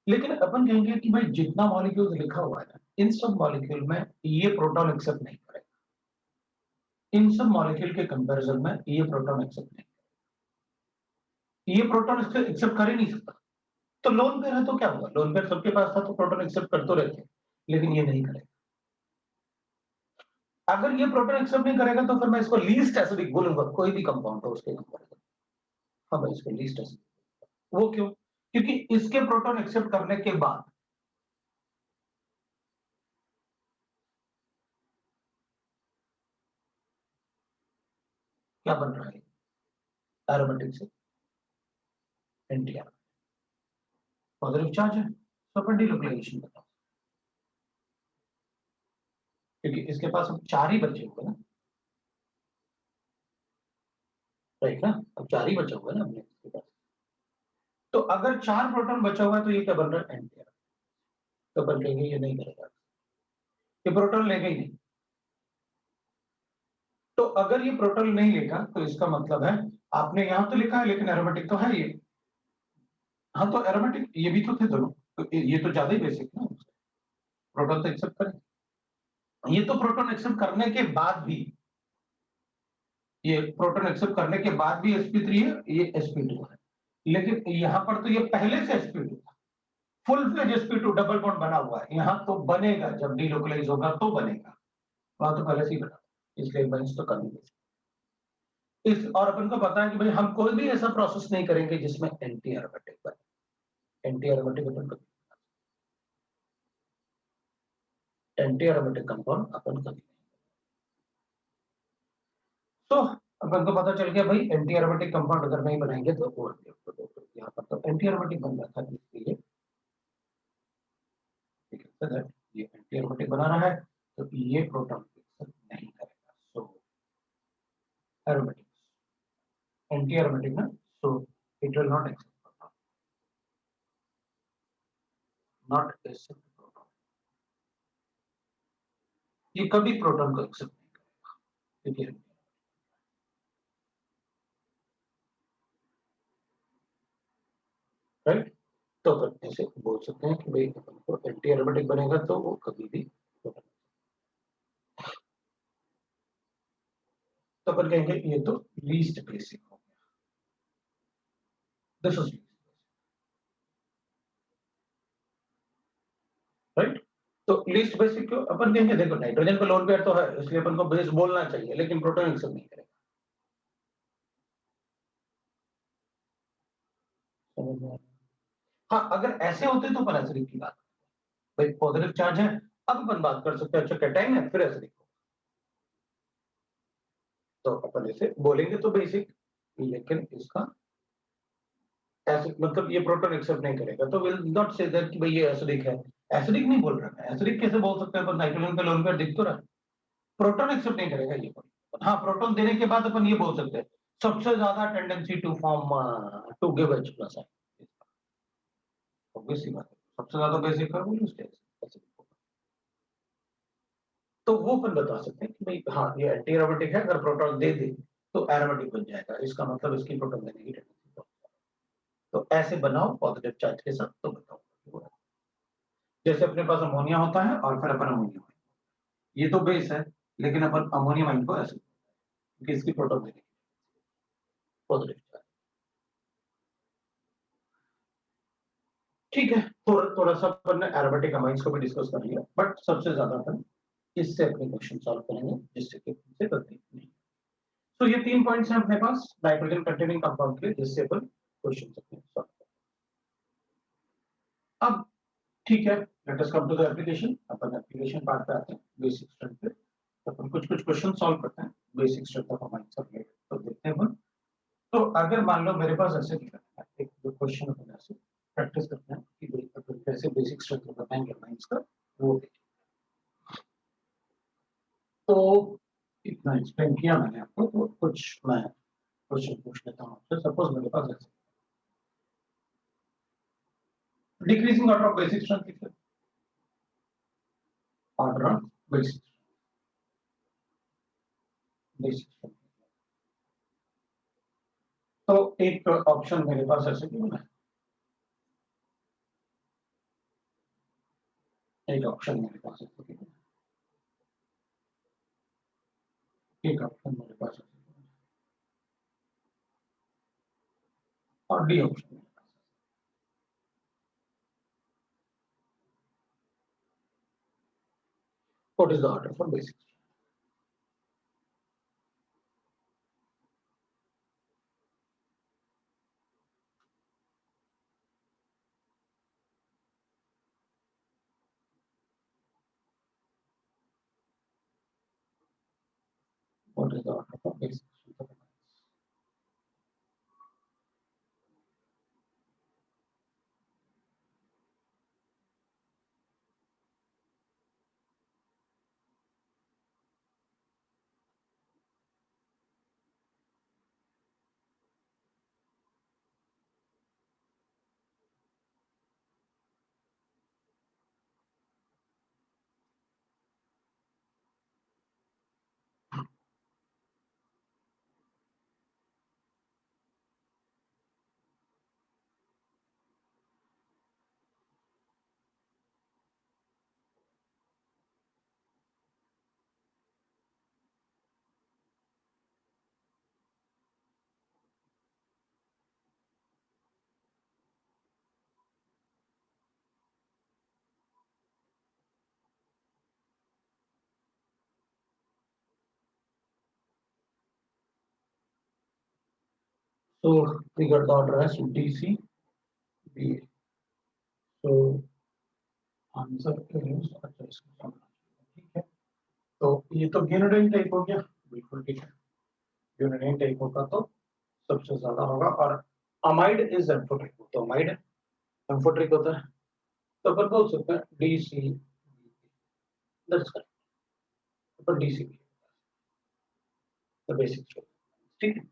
लेकिन अपन कहेंगे कि भाई जितना मॉलिक्यूल लिखा हुआ है इन सब मॉलिक्यूल में ये प्रोटॉन एक्सेप्ट नहीं करेगा, इन सब मॉलिक्यूल के कंपैरिजन में ये प्रोटॉन एक्सेप्ट नहीं, ये प्रोटॉन एक्सेप्ट कर ही नहीं सकता। तो लोन पेयर है तो क्या हुआ, लोन पेयर सबके पास था तो प्रोटॉन एक्सेप्ट कर तो रहते, लेकिन ये नहीं करेगा। अगर ये प्रोटॉन एक्सेप्ट नहीं करेगा तो फिर मैं इसको लीस्ट एसिडिक बोलूंगा, कोई भी कंपाउंड हो उसके कंपैरिजन। हाँ भाई, इसको लीस्ट एसिडिक, वो क्यों? क्योंकि इसके प्रोटॉन एक्सेप्ट करने के बाद क्या बन रहा है, एरोमेटिक से एंटी एरोमेटिक, पॉजिटिव चार्ज है तो अपन डिलोकलाइजेशन बताओ, क्योंकि इसके पास अब 4 ही बचे हुए ना, राइट ना, अब 4 ही बचा हुआ है ना अपने इसके पास। तो अगर 4 प्रोटॉन बचा हुआ है तो ये क्या बन रहा है, एंटी एरोमेटिक, तो अपन कहेंगे ये नहीं करेगा, ये प्रोटॉन लेगा ही नहीं। तो अगर ये प्रोटॉन नहीं लेगा तो इसका मतलब है, आपने यहां तो लिखा है लेकिन एरोमेटिक तो है ये, हाँ तो एरोमेटिक ये भी तो थे दोनों, तो ये तो ज्यादा ही बेसिक ना, प्रोटॉन तो एक्सेप्ट करें, ये तो प्रोटॉन एक्सेप्ट करने के बाद भी, ये प्रोटॉन एक्सेप्ट करने के बाद भी sp3 है, ये sp2 है, लेकिन यहां पर तो ये पहले से sp2 था, full fledge sp2 double bond बना हुआ है, यहां तो बनेगा जब डिलोकलाइज होगा तो बनेगा, वहां तो पहले से ही बना, इसलिए बंच तो करनी इस, और अपन को पता है कि भाई हम कोई भी ऐसा प्रोसेस नहीं करेंगे जिसमें एंटी एरोमेटिक बने, एंटी एरोमेटिक अपन को, एंटी एरोमेटिक कंपाउंड अपन कभी नहीं। तो अपन को पता चल गया भाई एंटी एरोमेटिक कंपाउंड अगर नहीं बनाएंगे तो यहाँ पर तो एंटी एरोमेटिक बन रहा था, इसलिए ये एंटी एरोमेटिक बना रहा है तो ये प्रोटॉन नहीं करेगा। सो एरोमेटिक एंटी एरोमेटिक ना, so it will not accept proton, not accept proton, ये कभी प्रोटॉन को एक्सेप्ट नहीं करेगा क्योंकि राइट। तो अपन ऐसे बोल सकते हैं कि भाई अपन को एंटी एरोमेटिक बनेगा तो वो कभी भी प्रोटॉन, तो अपन कहेंगे ये तो लीस्ट बेसिक हो गया, दिस इज राइट। तो लीस्ट बेसिक क्यों अपन कहेंगे, देखो नाइट्रोजन का लोन पेयर तो है इसलिए अपन को बेस बोलना चाहिए, लेकिन प्रोटॉन एक्सेप्ट नहीं करेगा। हाँ अगर ऐसे होते तो अपन एसिडिक की बात, भाई पॉजिटिव चार्ज है, अब अपन बात कर सकते हैं अच्छा कैटायन है फिर एसिडिक हो, तो अपन इसे बोलेंगे तो बेसिक, लेकिन इसका एसिड मतलब ये प्रोटॉन एक्सेप्ट नहीं करेगा तो विल नॉट से दैट कि भाई ये एसिडिक है। एसिडिक नहीं बोल रहा है, एसिडिक कैसे बोल सकते हैं अपन, नाइट्रोजन का लोन पेयर दिख तो रहा है, प्रोटॉन एक्सेप्ट नहीं करेगा ये। हाँ प्रोटॉन देने के बाद अपन ये बोल सकते हैं सबसे ज्यादा tendency to form to give H plus है, ऑब्वियसली बात है, सबसे ज्यादा बेसिक कार्बन स्टेज, तो वो अपन बता सकते हैं कि भाई हाँ ये एंटी एरोमेटिक है, अगर प्रोटॉन दे दे तो एरोमेटिक बन जाएगा, इसका मतलब इसकी प्रोटॉन देने की टेंडेंसी। तो ऐसे बनाओ पॉजिटिव चार्ज के साथ तो बताओ, जैसे अपने पास अमोनिया होता है और फिर अपन अमोनिया, ये तो बेस है लेकिन अपन अमोनियम आयन को ऐसे क्योंकि इसकी प्रोटॉन देने की पॉजिटिव चार्ज। ठीक है, थोड़ा थोड़ा सा अपन ने एरोमेटिक अमाइंस को भी डिस्कस कर लिया, बट सबसे ज्यादा अपन इससे अपने क्वेश्चन सॉल्व करेंगे जिससे कि से गलती नहीं। तो ये 3 पॉइंट्स हैं अपने पास नाइट्रोजन कंटेनिंग कंपाउंड के लिए जिससे अपन क्वेश्चन अपने सॉल्व करें। अब ठीक है, let us come to the application, अपन एप्लीकेशन पार्ट पे आते हैं, बेसिक स्ट्रेंथ पे अपन कुछ कुछ क्वेश्चन सॉल्व करते हैं basic strength of amines of late, तो देखते हैं अपन। तो अगर मान लो मेरे पास ऐसे दिया है एक क्वेश्चन अपन ऐसे प्रैक्टिस करते हैं कि भाई अपन कैसे बेसिक स्ट्रेंथ बताएंगे अमाइंस का, वो तो इतना एक्सप्लेन किया मैंने आपको, तो कुछ मैं क्वेश्चन पूछ लेता हूँ आपसे। सपोज मेरे पास ऐसे decreasing order of basic strength लिखिए, order of basic basic strength, तो एक ऑप्शन मेरे पास ऐसे क्यों है, एक ऑप्शन मेरे पास ऐसे क्यों है, एक ऑप्शन मेरे पास ऐसे क्यों है, और D option. What is the order for basic? What is the order for basic? So we got the order as D, C, B. So answer is ठीक है, तो ये तो ग्यूनोडाइन टाइप हो गया, बिल्कुल ठीक है। ग्यूनोडाइन टाइप होगा तो सबसे ज्यादा होगा, और अमाइड इज एम्फोट्रिक, तो अमाइड एम्फोट्रिक होता है, तो अपन बोल सकते हैं DC, that's correct, upon DC the basic, ठीक है,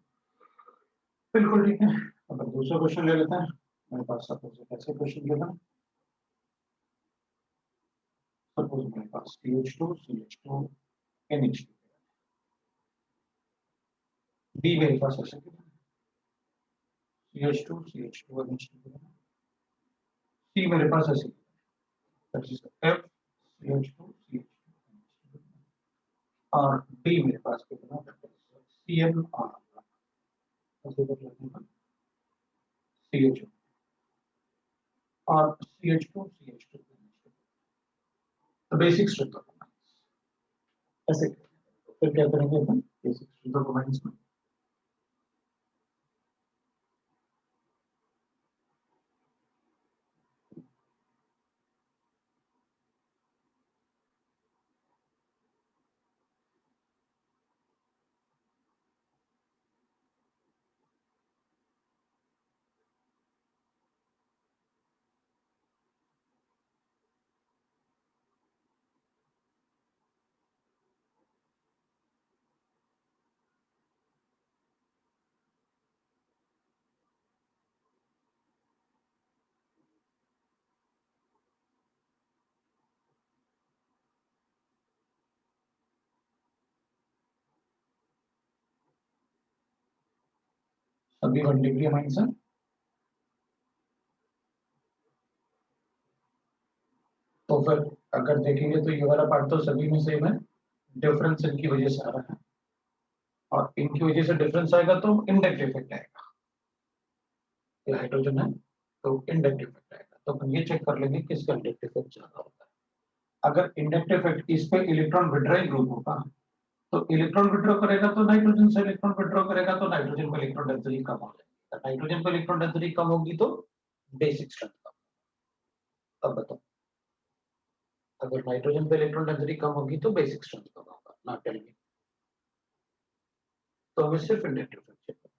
बिल्कुल ठीक है। अपन दूसरा क्वेश्चन ले लेते हैं। मेरे पास सपोज ऐसे क्वेश्चन लेना, सपोज मेरे पास CH2 CH2 NH2, बी मेरे पास ऐसे CH2 CH2 NH2, सी मेरे पास ऐसे F CH2 CH2 और डी मेरे पास कितना CnR, ऐसे कर लेते हैं CH2 और CH2 CH2, तो बेसिक स्ट्रेंथ ऑफ ऐसे, फिर क्या करेंगे अपन बेसिक स्ट्रेंथ ऑफ कमांड्स में, सभी 1 डिग्री अमाइंस हैं। तो फिर अगर देखेंगे तो ये वाला पार्ट तो सभी में सेम है, डिफरेंस इनकी वजह से आ रहा है, और इनकी वजह से डिफरेंस आएगा तो इंडक्टिव इफेक्ट आएगा, ये हाइड्रोजन है तो इंडक्टिव इफेक्ट आएगा, तो हम ये चेक कर लेंगे किसका इंडक्टिव इफेक्ट ज्यादा होता है। अगर इंडक्टिव इफेक्ट इस पे इलेक्ट्रॉन विड्रॉइंग ग्रुप होगा, तो इलेक्ट्रॉन विड्रॉ करेगा तो नाइट्रोजन से इलेक्ट्रॉन विड्रॉ करेगा तो नाइट्रोजन को इलेक्ट्रॉन डेंसिटी कम हो जाएगी, नाइट्रोजन को इलेक्ट्रॉन डेंसिटी कम होगी तो बेसिक स्ट्रेंथ कम। अब बताओ, अगर नाइट्रोजन पे इलेक्ट्रॉन डेंसिटी कम होगी तो बेसिक स्ट्रेंथ कम होगा, नॉट टेलिंग मी। तो हमें सिर्फ इंडक्टिव इफेक्ट चेक करना।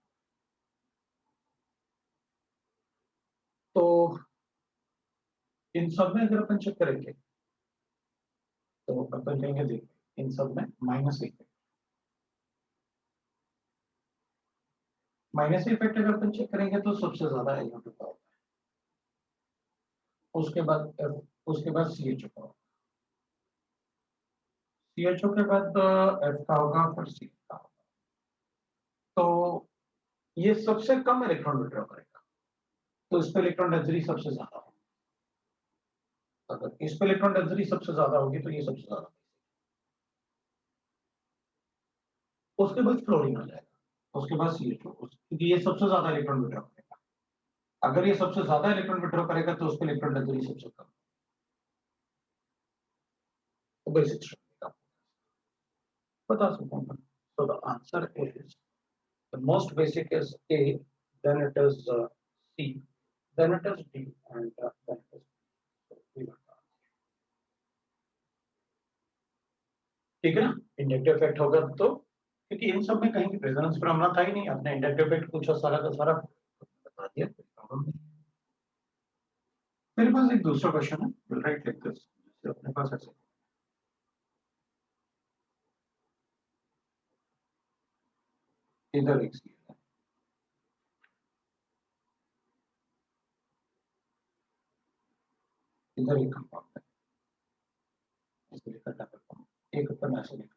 तो इन सब में अगर अपन चेक करेंगे तो अपन कहेंगे देखिए इन सब में माइनस इफेक्ट अगर अपन चेक करेंगे तो सबसे ज्यादा NO2 का होगा, उसके बाद F, उसके बाद CHO का होगा, CHO के बाद F का होगा, फिर C का होगा। तो ये सबसे कम इलेक्ट्रॉन विड्रॉ करेगा, तो इस पे इलेक्ट्रॉन डेंसिटी सबसे ज्यादा होगी, अगर इस पे इलेक्ट्रॉन डेंसिटी सबसे ज्यादा होगी तो ये सबसे ज्यादा, उसके बाद फ्लोरीन आ जाएगा, उसके बाद CHO, क्योंकि ये सबसे ज्यादा इलेक्ट्रॉन विड्रॉ करेगा, अगर ये सबसे ज्यादा इलेक्ट्रॉन विड्रॉ करेगा तो उस पे इलेक्ट्रॉन डेंसिटी सबसे कम, तो बेसिक स्ट्रक्चर बता सकता हूं। So the answer is the most basic is A, then it is C, then it is D, and then it is B. So we got the answer. ठीक है ना, inductive effect होगा तो, क्योंकि इन सब में कहीं की प्रेजेंस प्रॉब्लम था ही नहीं, अपने इंडक्टिव इफेक्ट पूछा सारा का सारा बता दिया, कोई प्रॉब्लम नहीं। मेरे पास एक दूसरा क्वेश्चन है, विल राइट लाइक दिस, जैसे अपने पास ऐसे इधर एक सी है, इधर एक कंपाउंड है, इसको लिखा था एक अपन ऐसे लिखा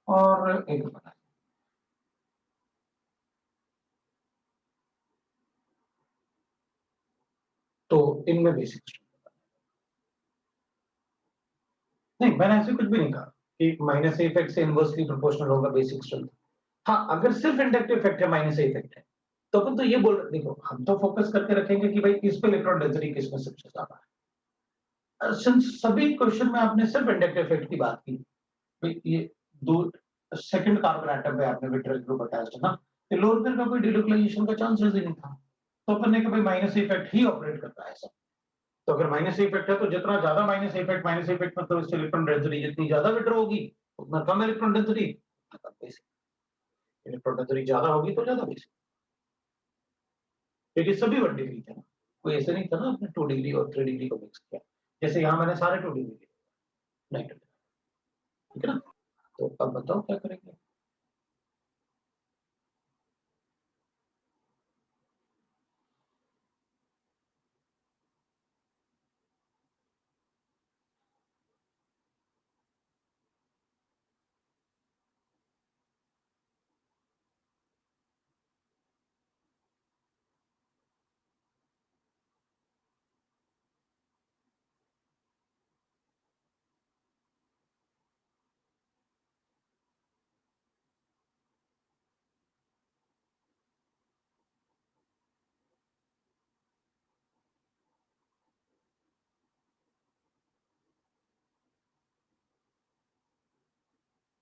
और एक अपन, तो इनमें बेसिक नहीं, मैंने ऐसे कुछ भी नहीं कहा कि माइनस इफेक्ट से इनवर्सली प्रोपोर्शनल होगा बेसिक स्ट्रेंथ। हाँ, अगर सिर्फ इंडक्टिव इफेक्ट है, माइनस इफेक्ट है, तो अपन तो ये बोल रहे, देखो हम तो फोकस करके रखेंगे कि भाई इस पे इलेक्ट्रॉन डेंसिटी किसमें सबसे ज्यादा है, सिंस सभी क्वेश्चन में आपने सिर्फ इंडक्टिव इफेक्ट की बात की, भाई ये दो सेकंड कार्बन एटम पे आपने विट्रियल ग्रुप अटैच्ड है ना, तो लोअर पेयर का कोई डिलोकलाइजेशन का चांसेस ही नहीं था, तो अपन ने कहा भाई माइनस इफेक्ट ही ऑपरेट करता है ऐसा, तो अगर माइनस इफेक्ट है तो जितना ज्यादा माइनस इफेक्ट मतलब इससे इलेक्ट्रॉन डेंसिटी जितनी ज्यादा विड्रॉ होगी उतना कम इलेक्ट्रॉन डेंसिटी, इलेक्ट्रॉन डेंसिटी ज्यादा होगी तो ज्यादा बेसिक। क्योंकि सभी 1 डिग्री थे ना, कोई ऐसे नहीं था ना आपने 2 डिग्री और 3 डिग्री को मिक्स किया, जैसे यहाँ मैंने सारे 2 डिग्री लिए नाइट्रोजन, ठीक है ना। तो अब बताओ क्या करेंगे।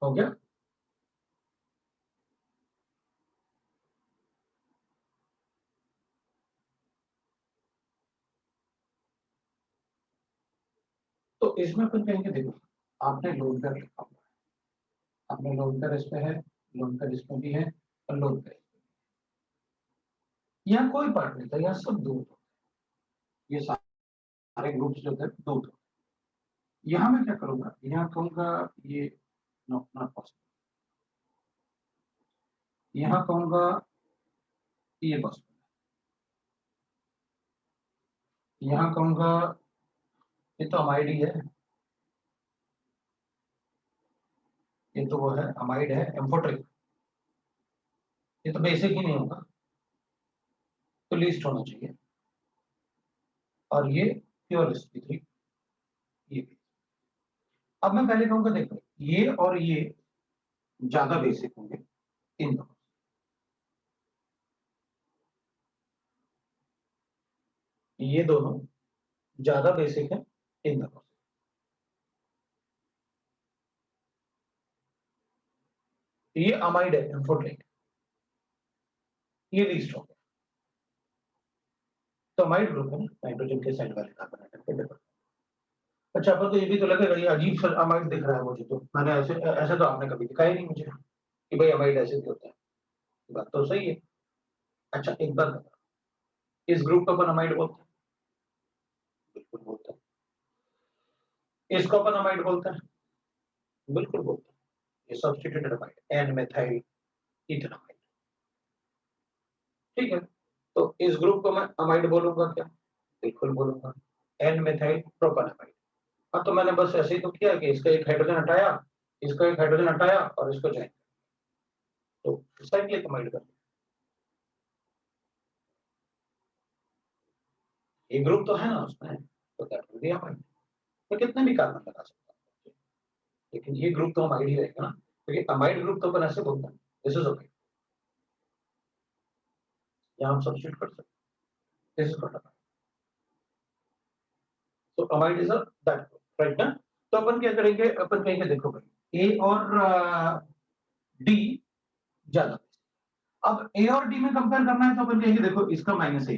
हो गया। तो इसमें फिर कहेंगे देखो आपने लोन कर रखा हुआ है, आपने लोन कर इस पे है, लोन कर इसमें भी है और लोन कर यहाँ कोई पार्ट नहीं था, यहाँ सब दो थे, ये सारे ग्रुप्स जो थे दो थे। यहाँ मैं क्या करूंगा, यहाँ कहूंगा ये नो नॉट पॉसिबल, यहाँ कहूंगा ये पॉसिबल, यहाँ कहूंगा ये तो अमाइड ही है, ये तो वो है अमाइड है एम्फोट्रिक, ये तो बेसिक ही नहीं होगा, तो लीस्ट होना चाहिए। और ये प्योर sp3, ये भी। अब मैं पहले कहूंगा देखो ये और ये ज्यादा बेसिक होंगे इन दोनों, ये दोनों ज्यादा बेसिक है इन दोनों से। ये अमाइड है एम्फोट्रिक, ये लीस्ट हो गया। तो अमाइड ग्रुप है नाइट्रोजन के साइड वाले कार्बन एटम पे डिफर। अच्छा अपन को ये भी तो लगेगा ये अजीब सा अमाइड दिख रहा है मुझे, तो मैंने ऐसे ऐसे तो आपने कभी दिखाया ही नहीं मुझे कि भाई अमाइड ऐसे भी होता है, बात तो सही है। अच्छा एक बात बता, इस ग्रुप को अपन अमाइड बोलते हैं, बिल्कुल बोलते हैं। इसको अपन अमाइड बोलते हैं, बिल्कुल बोलते हैं। ये सब्स्टिट्यूटेड अमाइड एन मेथाइल इथेनॉमाइड, ठीक है। तो इस ग्रुप को मैं अमाइड बोलूंगा क्या, बिल्कुल बोलूंगा, एन मेथाइल प्रोपेनामाइड। हाँ तो मैंने बस ऐसे ही तो किया कि इसका एक हाइड्रोजन हटाया, इसका एक हाइड्रोजन हटाया और इसको ज्वाइन, तो साइक्लिक अमाइड कर दिया। ये ग्रुप तो है ना उसमें, तो दैट विल बी अमाइड। तो कितने भी कार्बन लगा सकता हूं, लेकिन ये ग्रुप तो अमाइड ही रहेगा ना, क्योंकि अमाइड ग्रुप तो अपन ऐसे बोलते हैं, दिस इज ओके, यहाँ हम सब्स्टिट्यूट कर सकते हैं, दिस इज नॉट अमाइड। तो amide is a that group, right ना। तो अपन क्या करेंगे, अपन कहेंगे देखो भाई ए और डी ज्यादा, अब ए और डी में कंपेयर करना है तो अपन कहेंगे देखो इसका माइनस ए,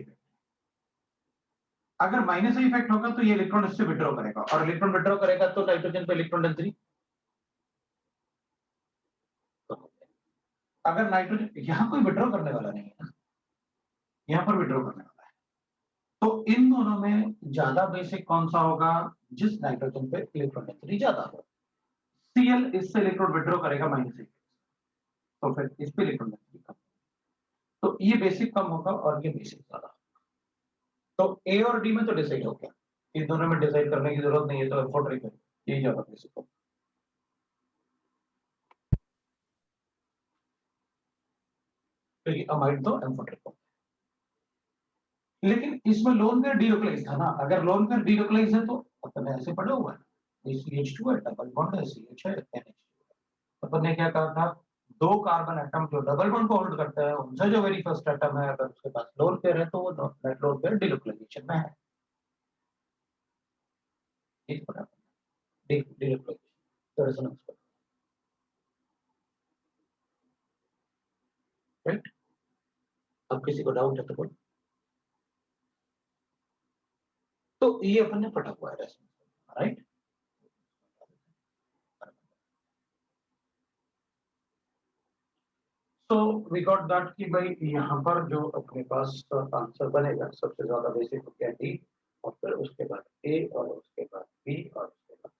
अगर माइनस इफेक्ट होगा तो ये इलेक्ट्रॉन इससे विड्रॉ करेगा, और इलेक्ट्रॉन विड्रॉ करेगा तो नाइट्रोजन पे इलेक्ट्रॉन डेंसिटी, अगर नाइट्रोजन यहाँ कोई विड्रॉ करने वाला नहीं है ना, यहाँ पर विड्रॉ करने वाला है, तो इन दोनों में ज्यादा बेसिक कौन सा होगा, जिस नाइट्रोजन पे इलेक्ट्रॉन डेंसिटी ज्यादा हो। Cl इससे इलेक्ट्रॉन विड्रॉ करेगा माइनस इफेक्ट, तो फिर इस पे इलेक्ट्रॉन डेंसिटी कम, तो ये बेसिक कम होगा और ये बेसिक ज्यादा। तो ए और डी में तो डिसाइड हो गया, इन दोनों में डिसाइड करने की जरूरत नहीं है, तो एफोर्ट है यही ज्यादा बेसिक होगा, क्योंकि अमाइड तो एम्फोट्रिक होगा। लेकिन इसमें लोन पेयर डीलोकलाइज था ना, अगर लोन पेयर डीलोकलाइज है तो अपन ऐसे पढ़ा हुआ है CH2 है, डबल बॉन्ड है CH है NH। अपन ने क्या कहा था, दो कार्बन एटम जो डबल बॉन्ड को होल्ड करता है उनसे जो वेरी फर्स्ट एटम है अगर उसके पास लोन पेयर है तो वो नेट लोन पेयर डीलोकलाइजेशन में है, ठीक पढ़ा डीलोकलाइजेशन तो रेजोनेंस पर, राइट। अब किसी को डाउट है तो बोलो। तो ये अपन ने पढ़ा हुआ है राइट। तो वी गॉट दैट कि भाई यहाँ पर जो अपने पास आंसर बनेगा सबसे ज्यादा बेसिक हो गया डी, और फिर उसके बाद ए, और उसके बाद बी, और उसके बाद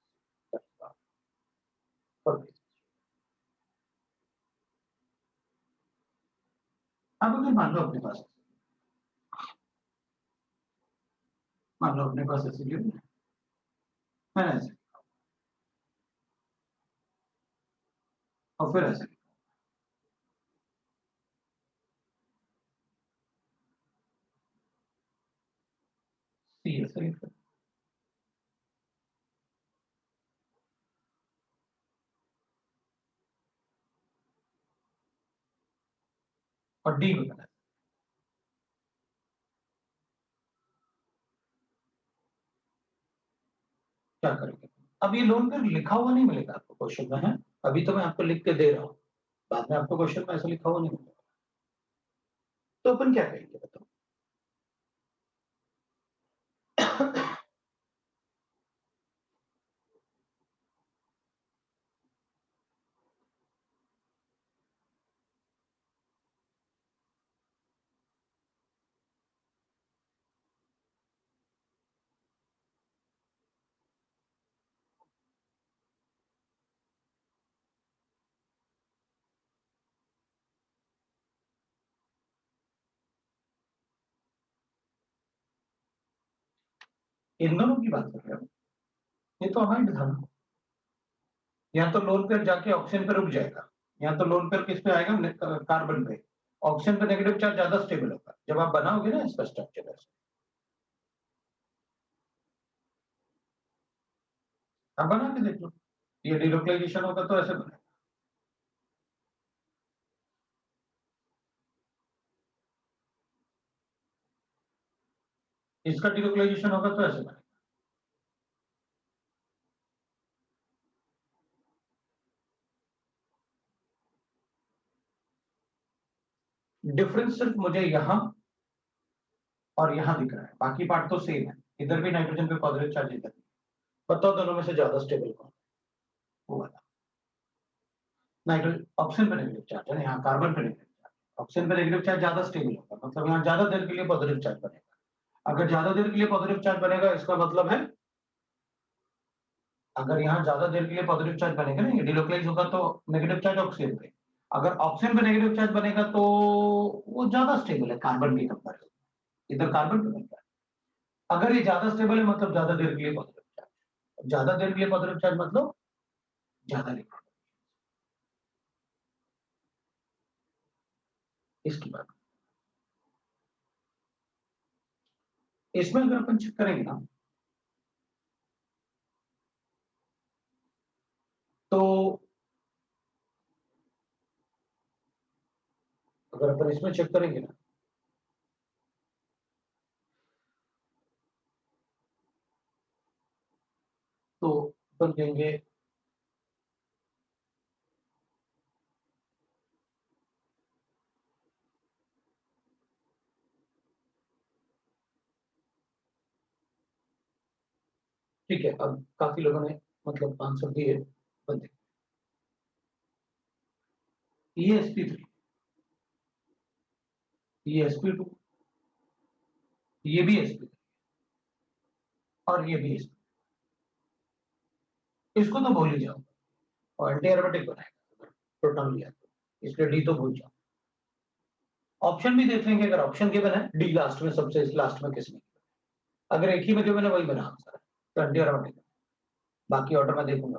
अब अगर मान लो अपने पास रेसिड्यू मैंने ऐसे और फिर ऐसे सी ऐसे लिखा और डी बताना क्या करेंगे। अब ये लोन पर लिखा हुआ नहीं मिलेगा आपको क्वेश्चन में, है अभी तो मैं आपको लिख के दे रहा हूँ, बाद में आपको क्वेश्चन में ऐसा लिखा हुआ नहीं मिलेगा। तो अपन क्या करेंगे बताओ। इन दोनों की बात कर रहे हो, ये तो हमारी था ना। यहाँ तो लोन पर जाके ऑप्शन पे रुक जाएगा, यहाँ तो लोन पर किस पे आएगा, कार्बन पे। ऑप्शन पे नेगेटिव चार्ज ज्यादा स्टेबल होगा जब आप बनाओगे ना इसका स्ट्रक्चर ऐसे। आप बना के देख लो, ये डिलोकलाइजेशन होगा तो ऐसे बनेगा, इसका डिलोकलाइजेशन होगा तो ऐसे बनेगा। डिफरेंस सिर्फ मुझे यहाँ और यहाँ दिख रहा है, बाकी पार्ट तो सेम है। इधर भी नाइट्रोजन पे पॉजिटिव चार्ज, इधर भी। बताओ दोनों में से ज्यादा स्टेबल कौन है, वो वाला। नाइट्रोजन ऑप्शन पे नेगेटिव चार्ज है, यहाँ कार्बन पे नेगेटिव चार्ज। ऑप्शन पे नेगेटिव चार्ज ज्यादा स्टेबल होगा, मतलब यहाँ ज्यादा देर के लिए पॉजिटिव चार्ज बनेगा। अगर ज्यादा देर के लिए पॉजिटिव चार्ज बनेगा इसका मतलब है, अगर यहाँ ज्यादा देर के लिए पॉजिटिव चार्ज बनेगा ना, ये डिलोकलाइज होगा तो नेगेटिव चार्ज ऑक्सीजन पे। अगर ऑक्सीजन पे नेगेटिव चार्ज बनेगा तो वो ज्यादा स्टेबल है कार्बन के कंपेरिजन, इधर कार्बन पे बनता है। अगर ये ज्यादा स्टेबल है मतलब ज्यादा देर के लिए पॉजिटिव चार्ज, ज्यादा देर के लिए पॉजिटिव चार्ज मतलब ज्यादा इलेक्ट्रॉन। इसकी बात इसमें अगर अपन चेक करेंगे ना, तो अगर अपन इसमें चेक करेंगे ना, तो अपन कहेंगे ठीक है। अब काफी लोगों ने मतलब आंसर दिए, बंदे ये sp3, ये sp2, ये भी sp3 और ये भी sp, इसको तो भूल ही जाओ, और एंटी एरोमेटिक बनाएगा प्रोटॉन लिया तो, इसलिए डी तो भूल जाओ। ऑप्शन भी देख लेंगे, अगर ऑप्शन गिवन है डी लास्ट में, सबसे इस लास्ट में किसने, अगर एक ही में गिवन है वही बना आंसर है, तो एंटी एरोमेटिक। बाकी ऑर्डर में देखूंगा।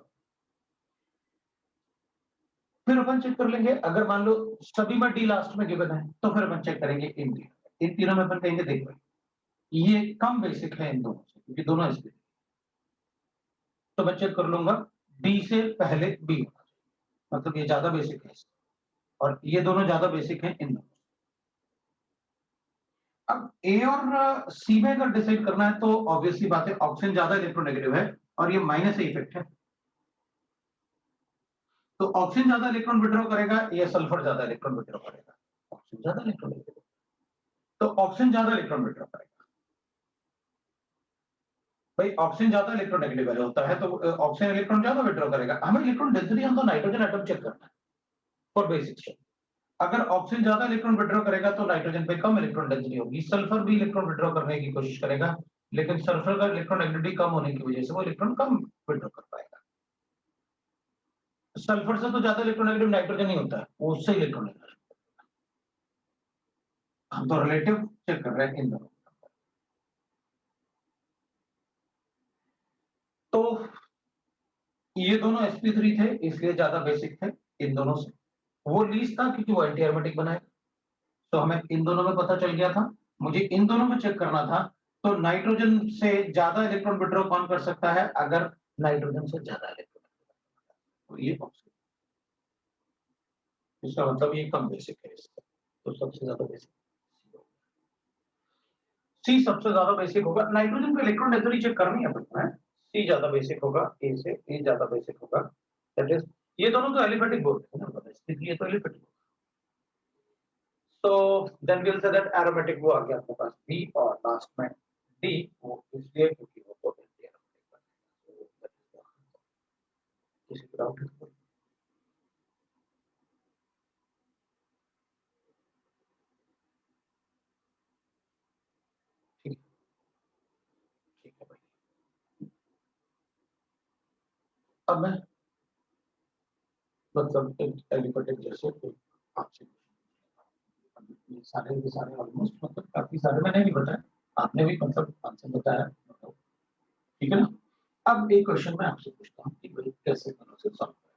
फिर अपन चेक कर लेंगे, अगर मान लो सभी में डी लास्ट में गिवन है तो फिर अपन चेक करेंगे इन तीनों में अपन कहेंगे देख भाई ये कम बेसिक है इन दोनों से, क्योंकि दोनों इसके, तो मैं चेक कर लूंगा डी से पहले बी होना चाहिए, मतलब ये ज्यादा बेसिक है इससे, और ये दोनों ज्यादा बेसिक है इन दोनों। अब ए और सी में अगर डिसाइड करना है तो ऑब्वियसली बात है, ऑक्सीजन ज्यादा इलेक्ट्रोनेगेटिव है और ये माइनस ए इफेक्ट है, तो ऑक्सीजन ज्यादा इलेक्ट्रॉन विड्रॉ करेगा या सल्फर ज्यादा इलेक्ट्रॉन विड्रॉ करेगा, ऑक्सीजन ज्यादा इलेक्ट्रॉन विड्रॉ, तो ऑक्सीजन ज्यादा इलेक्ट्रॉन विड्रॉ करेगा। भाई ऑक्सीजन ज्यादा इलेक्ट्रोनेगेटिव वाले होता है तो ऑक्सीजन इलेक्ट्रॉन ज्यादा विड्रॉ करेगा। हमें इलेक्ट्रॉन डेंसिटी हम तो नाइट्रोजन एटम चेक करना है फॉर बेसिक स्ट्रक्चर। अगर ऑक्सीजन ज्यादा इलेक्ट्रॉन विड्रॉ करेगा तो नाइट्रोजन पे कम इलेक्ट्रॉन डेंसिटी होगी। सल्फर भी इलेक्ट्रॉन विड्रॉ करने की कोशिश करेगा, लेकिन सल्फर का इलेक्ट्रॉन नेगेटिविटी कम होने की वजह से वो इलेक्ट्रॉन कम विड्रॉ कर पाएगा। सल्फर से तो ज्यादा इलेक्ट्रॉन नेगेटिव नाइट्रोजन ही होता है, वो उससे इलेक्ट्रॉन नेगेटिव। हम तो रिलेटिव चेक कर रहे हैं इन दोनों। तो ये दोनों sp3 थे इसलिए ज्यादा बेसिक थे इन दोनों से। वो लीस्ट था क्योंकि वो एंटी एरोमेटिक बनाए, तो हमें इन दोनों में पता चल गया था। मुझे इन दोनों में चेक करना था, तो नाइट्रोजन से ज्यादा इलेक्ट्रॉन विड्रॉ कौन कर सकता है? अगर नाइट्रोजन से ज्यादा इलेक्ट्रॉन, तो ये ऑप्शन, इसका मतलब ये कम बेसिक है इसका, तो सबसे ज्यादा बेसिक सी सबसे ज्यादा बेसिक होगा। नाइट्रोजन का इलेक्ट्रॉन डेंसिटी चेक करनी है अपने, सी ज्यादा बेसिक होगा ए से, ए ज्यादा बेसिक होगा। दैट इज, ये दोनों तो एलिफेटिक बोल रहे हैं ना, इसलिए तो एलिफेटिक। तो then we will say that aromatic वो आ गया आपके पास बी, और लास्ट में डी, वो इसलिए क्योंकि वो पोटेंशियल एरोमेटिक है। किसी को डाउट है? ठीक, ठीक है भाई। अब मैं मतलब एक एलिफेटिक जैसे आपसे सारे के सारे ऑलमोस्ट, मतलब काफी सारे मैंने भी बताया, आपने भी मतलब आंसर बताया, ठीक है ना। अब एक क्वेश्चन मैं आपसे पूछता हूँ कि भाई कैसे करो से सॉल्व करें।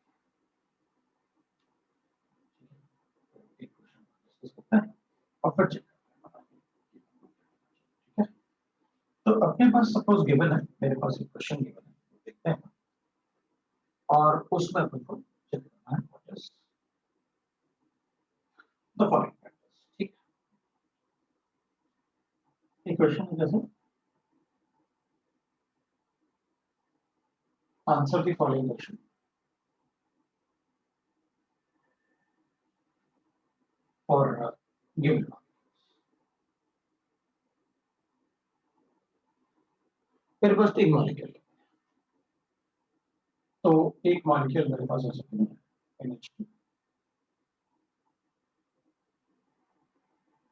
एक क्वेश्चन डिस्कस करते हैं और फिर चेक करते हैं, ठीक है। तो अपने पास सपोज गिवन है, मेरे पास एक क्वेश्चन गिवन है, देखते हैं, और उसमें अपन को चेक करना है व्हाट इज द फॉलोइंग। ठीक है, क्वेश्चन है जैसे answer the following question for given. मेरे पास तीन मॉलिक्यूल, तो एक मॉलिक्यूल मेरे पास ऐसे NH2,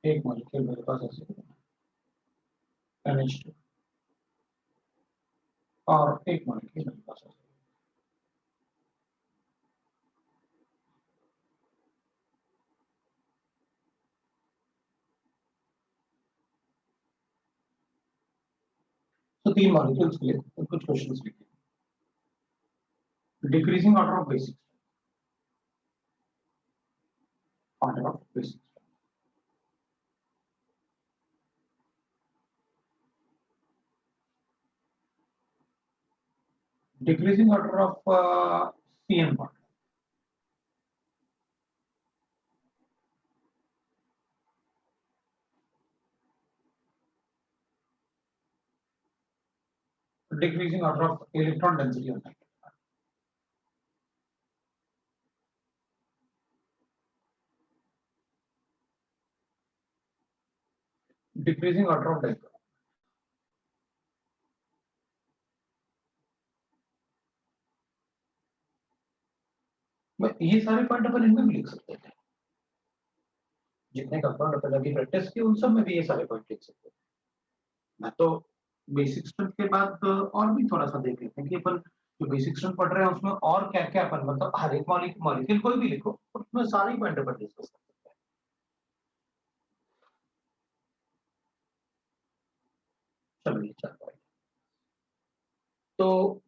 एक मॉलिक्यूल मेरे पास ऐसे NH2, और एक मॉलिक्यूल मेरे पास ऐसे। तो तीन मॉलिक्यूल्स के लिए कुछ क्वेश्चंस लिखे। Decreasing order of basic, order of basic, decreasing order of CN bond, decreasing order of electron density होता है, डिक्रीजिंग ऑर्डर ऑफ डाइक्रोम। ये सारे पॉइंट अपन इनमें भी लिख सकते थे, जितने कंपाउंड अपन अभी प्रैक्टिस की उन सब में भी ये सारे पॉइंट लिख सकते थे। मैं तो बेसिक स्ट्रेंथ के बाद और भी थोड़ा सा देख लेते हैं कि अपन जो बेसिक स्ट्रेंथ पढ़ रहे हैं उसमें और क्या क्या अपन, मतलब हर एक मॉलिक्यूल कोई भी लिखो उसमें सारी पॉइंट अपन डिस्कस कर सकते हैं। चलिए चल रहा है। तो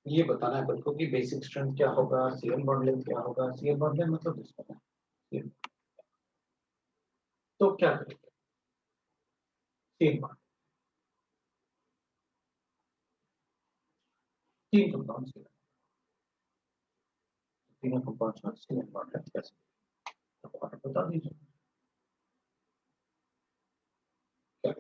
ये बताना है अपन को कि बेसिक स्ट्रेंथ क्या होगा, सीएन बॉन्ड लेंथ क्या होगा। सीएन बॉन्ड लेंथ मतलब डिस्टेंस है। तो क्या करेंगे, सीएन बॉन्ड, तीन कंपाउंड्स के, तीनों कंपाउंड्स में सीएन बॉन्ड लेंथ कैसे, तो आप बता दीजिए क्या।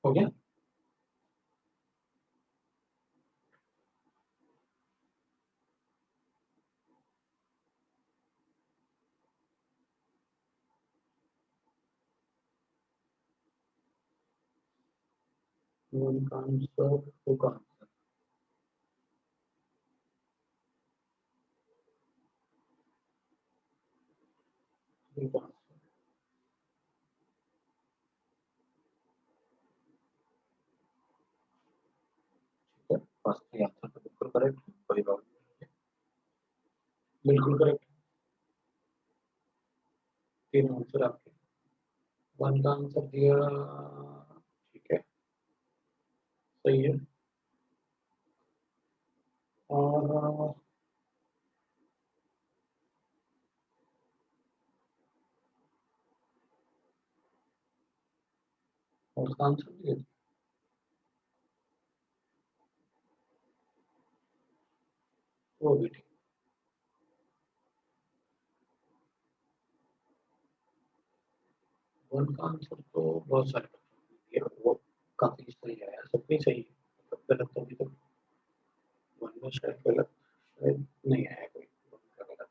हो गया? वन का आंसर, टू का आंसर, थ्री का आंसर। ठीक है, फर्स्ट थ्री आंसर तो बिल्कुल करेक्ट, कोई बात नहीं, बिल्कुल करेक्ट। तीन आंसर आपके, वन का आंसर दिया, ठीक है, सही है। और उसका आंसर दिया, वो भी ठीक। वन का आंसर तो बहुत सारे बच्चों ने दिया, वो काफी सही आया, सब भी सही है, मतलब गलत तो अभी तक वन में शायद गलत, शायद नहीं आया कोई वन का गलत,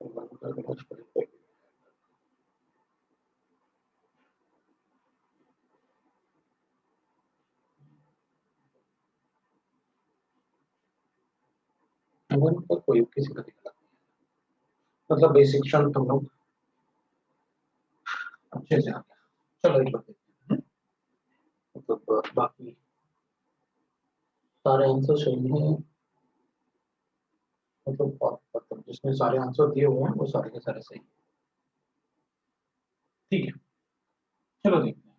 तो वन का गलत शायद कोई। वन का कोई किसी का नहीं गलत, मतलब बेसिक क्षण तुम लोग अच्छे से आ गया। चलो एक बार देखते हैं, मतलब बाकी सारे आंसर सही हैं, मतलब जिसने सारे आंसर दिए हुए हैं वो सारे के सारे सही। ठीक है, चलो देखते हैं,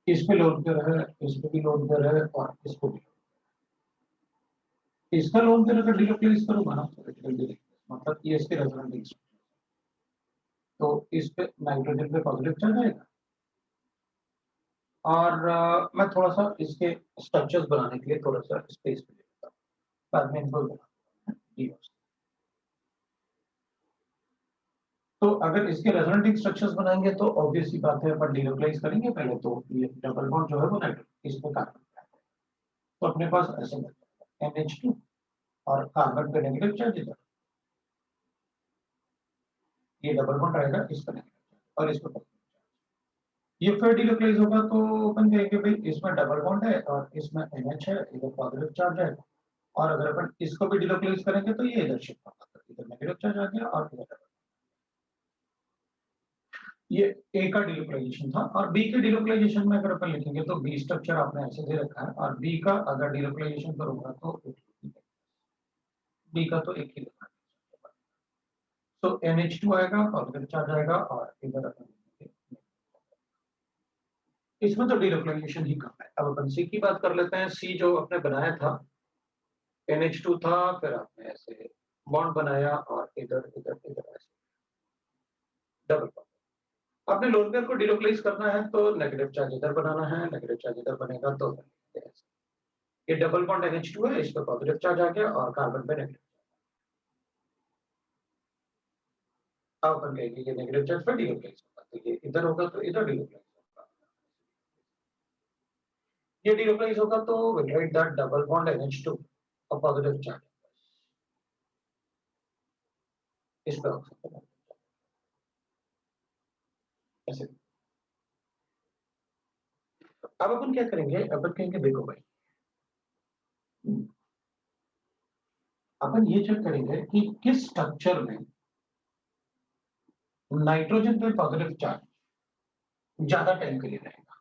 इस पे लोड कर है, इस पे भी लोड कर है, और इसको भी। इसका लोड कर अगर डीलोकलाइज करूंगा ना, मतलब ये इसके रेजोनेंट, तो इस पे नाइट्रोजन पे पॉजिटिव चार्ज आएगा, और मैं थोड़ा सा इसके स्ट्रक्चर्स बनाने के लिए थोड़ा सा स्पेस पे लेता हूँ, बाद में इनको बनाता हूँ। तो अगर इसके रेजोनेटिंग स्ट्रक्चर्स बनाएंगे तो ऑब्वियस सी बात है, अपन डीलोकलाइज करेंगे पहले, तो ये डबल बॉन्ड जो है वो नाइट्रोजन इस पे कार्बन पे आता है, तो अपने पास ऐसे NH2 और कार्बन पे नेगेटिव चार्ज इधर, ये डबल बॉन्ड रहेगा इस पर नेगेटिव और इस पर पॉजिटिव, ये फिर डीलोकलाइज होगा तो अपन कहेंगे भाई इसमें डबल बॉन्ड है और इसमें NH है, इधर पॉजिटिव चार्ज है, और अगर अपन इसको भी डीलोकलाइज करेंगे तो ये इधर शिफ्ट होगा, तो इधर नेगेटिव चार्ज आ गया और इधर, ये ए का डिलोकलाइजेशन था। और बी के डिलोकलाइजेशन में अगर अपन लिखेंगे तो बी स्ट्रक्चर आपने ऐसे दे रखा है, और बी का अगर डिलोकलाइजेशन करूंगा तो बी का तो एक ही लिखा है, तो NH2 आएगा, पॉजिटिव चार्ज आएगा, और इधर अपन लिखेंगे, इसमें तो डिलोकलाइजेशन ही कम है। अब अपन सी की बात कर लेते हैं, सी जो आपने बनाया था, NH2 था, फिर आपने ऐसे बॉन्ड बनाया और इधर इधर इधर ऐसे डबल बॉन्ड, आपने लोन पेयर को डिलोकलाइज करना है तो नेगेटिव चार्ज इधर बनाना है, नेगेटिव चार्ज इधर बनेगा तो ये डबल बॉन्ड NH2 है, इस पर पॉजिटिव चार्ज आ गया और कार्बन पे नेगेटिव, अब अपन कहेंगे ये नेगेटिव चार्ज पर डिलोकलाइज होगा, तो ये इधर होगा तो इधर डिलोकलाइज होगा, ये डिलोकलाइज होगा तो will write that double bond NH2 और पॉजिटिव चार्ज इस पे ऑक्सीजन ऐसे। अब अपन क्या करेंगे, अपन कहेंगे देखो भाई, अपन ये चेक करेंगे कि किस स्ट्रक्चर में नाइट्रोजन पे पॉजिटिव चार्ज ज्यादा टाइम के लिए रहेगा,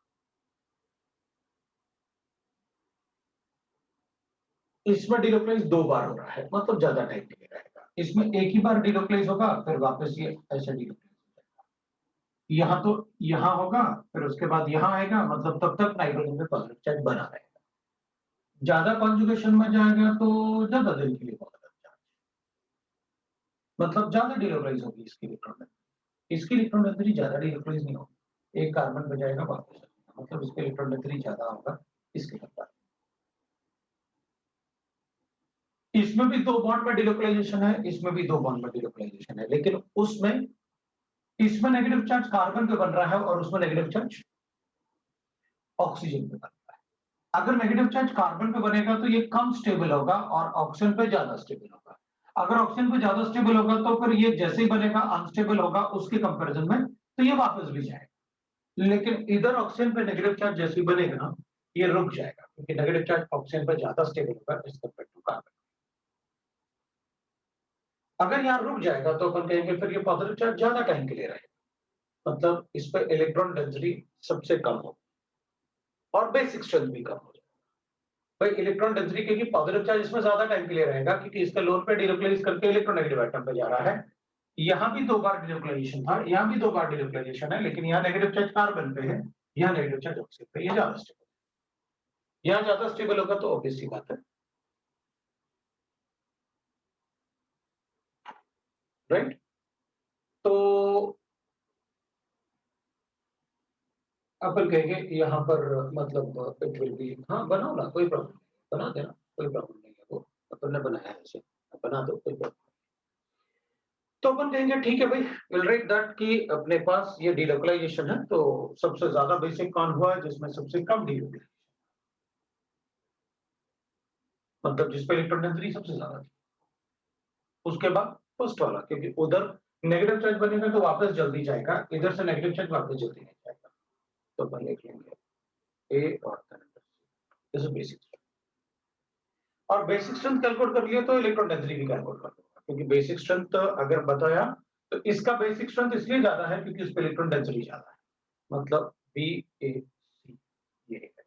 इसमें डिलोकलाइज दो बार हो रहा है, मतलब ज्यादा टाइम के लिए रहेगा, इसमें एक ही बार डिलोकलाइज होगा फिर वापस ये ऐसे डिलोकलाइज, यहाँ तो यहाँ होगा, फिर उसके बाद यहाँ आएगा, मतलब तब तक नाइट्रोजन पे पॉजिटिव चार्ज बना रहेगा, ज्यादा कॉन्जुगेशन में जाएगा तो ज्यादा दिन के लिए पॉजिटिव चार्ज, मतलब ज्यादा डिलोकलाइज होगी इसकी इलेक्ट्रॉन डेंसिटी, इसकी इलेक्ट्रॉन डेंसिटी ज्यादा डिलोकलाइज नहीं होगी, एक कार्बन पे जाएगा वापस, मतलब इसका इलेक्ट्रॉन डेंसिटी ज्यादा होगा इसके कंपेयर, इसमें भी दो बॉन्ड में डिलोकलाइजेशन है, इसमें भी दो बॉन्ड में डिलोकलाइजेशन है, लेकिन उसमें इसमें नेगेटिव चार्ज कार्बन पे बन रहा है और उसमें नेगेटिव चार्ज ऑक्सीजन पे बन रहा है। अगर नेगेटिव चार्ज कार्बन पे बनेगा तो ये कम स्टेबल होगा और ऑक्सीजन पे ज्यादा स्टेबल होगा। अगर ऑक्सीजन पे ज्यादा स्टेबल होगा तो फिर ये जैसे ही बनेगा अनस्टेबल होगा उसके कंपैरिजन में, तो ये वापस भी जाएगा। लेकिन इधर ऑक्सीजन पे नेगेटिव चार्ज जैसे ही बनेगा ना, ये रुक जाएगा क्योंकि नेगेटिव चार्ज ऑक्सीजन पे ज्यादा स्टेबल होगा एज कंपेयर टू कार्बन। अगर यहाँ रुक जाएगा तो अपन कहेंगे फिर ये पॉजिटिव चार्ज ज्यादा टाइम के लिए रहेगा, मतलब इस पे इलेक्ट्रॉन डेंसिटी सबसे कम हो और बेसिक स्ट्रेंथ भी कम हो जाएगा। भाई इलेक्ट्रॉन डेंसिटी क्योंकि पॉजिटिव चार्ज इसमें ज्यादा टाइम के लिए रहेगा क्योंकि इसका लोन पे डिलोक्लाइज करके इलेक्ट्रोनेगेटिव एटम पे जा रहा है। यहाँ भी 2 बार डिलोक्लाइजेशन था, यहाँ भी 2 बार डिलोक्लाइजेशन है, लेकिन यहाँ नेगेटिव चार्ज कार्बन पे है, यहाँ नेगेटिव चार्ज ऑक्सीजन पे, ये ज्यादा स्टेबल है। यहाँ ज्यादा स्टेबल होगा तो ऑब्वियस सी बात है, राइट। तो अपन कहेंगे यहाँ पर मतलब इट विल बी, हाँ बनाओ ना, कोई प्रॉब्लम नहीं, बना देना, कोई प्रॉब्लम नहीं है, वो अपन ने बनाया है इसे, बना दो, कोई प्रॉब्लम। तो अपन कहेंगे ठीक है भाई, विल राइट दैट कि अपने पास ये डिलोकलाइजेशन है, तो सबसे ज्यादा बेसिक कौन हुआ है जिसमें सबसे कम डिलोकलाइजेशन, मतलब जिस पे इलेक्ट्रॉन डेंसिटी सबसे ज्यादा थी। उसके बाद फर्स्ट वाला, क्योंकि उधर नेगेटिव चार्ज बनेगा तो वापस जल्दी जाएगा, इधर से नेगेटिव चार्ज वापस जल्दी नहीं जाएगा। तो अपन लिख लेंगे ए और दिस इज बेसिक स्ट्रेंथ। और बेसिक स्ट्रेंथ कैलकुलेट कर लिया तो इलेक्ट्रॉन डेंसिटी भी कैलकुलेट कर दूंगा, क्योंकि बेसिक स्ट्रेंथ अगर बताया तो इसका बेसिक स्ट्रेंथ इसलिए ज्यादा है क्योंकि इस पे इलेक्ट्रॉन डेंसिटी ज्यादा है, मतलब बी ए सी, ये है।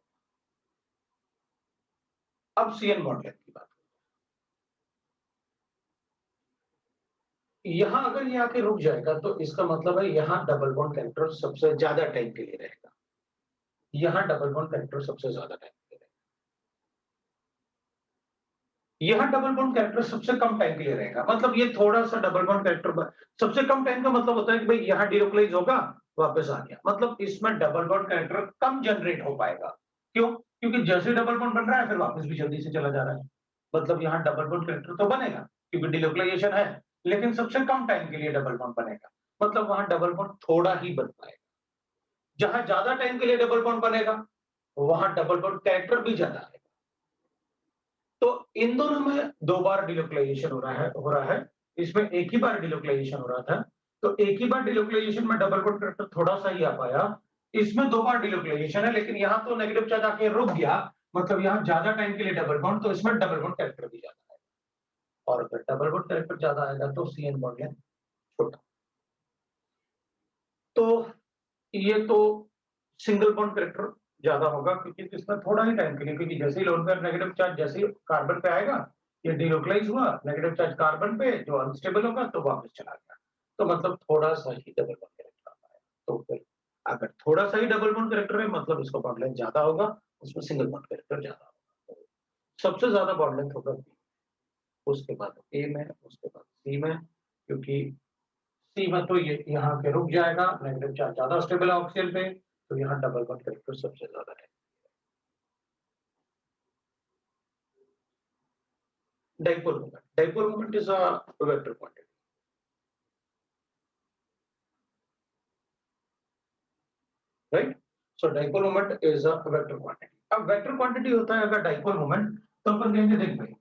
अब सीएन बॉन्ड लेंथ की बात, यहां अगर ये आके रुक जाएगा तो इसका मतलब है यहां डबल बॉन्ड कैरेक्टर सबसे ज्यादा टाइम के लिए रहेगा, यहां डबल बॉन्ड कैरेक्टर सबसे ज्यादा टाइम के लिए रहेगा, यहां डबल बॉन्ड कैरेक्टर सबसे कम टाइम के लिए रहेगा, मतलब ये थोड़ा सा डबल बॉन्ड कैरेक्टर सबसे कम टाइम का मतलब होता है कि भाई यहां डिलोकलाइज होगा, वापस आ गया, मतलब इसमें डबल बॉन्ड कैरेक्टर कम जनरेट हो पाएगा। क्यों? क्योंकि जैसे डबल बॉन्ड बन रहा है फिर वापस भी जल्दी से चला जा रहा है, मतलब यहाँ डबल बॉन्ड कैरेक्टर तो बनेगा क्योंकि डिलोकलाइजेशन है, लेकिन सबसे कम टाइम के लिए डबल बॉन्ड बनेगा, मतलब वहां डबल बॉन्ड थोड़ा ही बन पाएगा। जहां ज्यादा टाइम के लिए डबल बॉन्ड बनेगा वहां डबल बॉन्ड कैरेक्टर भी ज्यादा है। तो इन दोनों में 2 बार डिलोकलाइजेशन हो रहा है, इसमें एक ही बार डिलोकलाइजेशन हो रहा था, तो एक ही बार डिलोकलाइजेशन में डबल बॉन्ड कैरेक्टर थोड़ा सा ही आ पाया, इसमें 2 बार डिलोकलाइजेशन है लेकिन यहाँ तो नेगेटिव चार्ज आके रुक गया, मतलब यहाँ ज्यादा टाइम के लिए डबल बॉन्ड, तो इसमें डबल बॉन्ड कैरेक्टर भी ज्यादा है, और अगर डबल बॉन्ड कैरेक्टर ज्यादा आएगा तो सीएन बॉन्ड लेंथ छोटा। तो ये तो सिंगल बॉन्ड कैरेक्टर ज्यादा होगा क्योंकि इसमें थोड़ा ही टाइम के लिए, क्योंकि जैसे ही लोन पेयर नेगेटिव चार्ज जैसे ही कार्बन पे आएगा, ये डिलोकलाइज हुआ, नेगेटिव चार्ज कार्बन पे जो अनस्टेबल होगा तो वापस चला गया, तो मतलब थोड़ा सा ही डबल बॉन्ड कैरेक्टर आता है। तो फिर अगर थोड़ा सा ही डबल बॉन्ड कैरेक्टर है मतलब इसका बॉन्ड लेंथ ज्यादा होगा, उसमें सिंगल बॉन्ड कैरेक्टर ज्यादा होगा, तो सबसे ज्यादा बॉन्ड लेंथ होगा B, उसके बाद ए में, उसके बाद सी में, क्योंकि सी में तो ये यहाँ के रुक जाएगा, नेगेटिव चार्ज ज्यादा स्टेबल है ऑक्सीजन पे, तो यहाँ डबल बॉन्ड कैरेक्टर सबसे ज्यादा है। Dipole moment is a vector quantity, right? So dipole moment is a vector quantity. अब वेक्टर क्वांटिटी होता है अगर डाइपोल मोमेंट, तो अपन कहेंगे देख भाई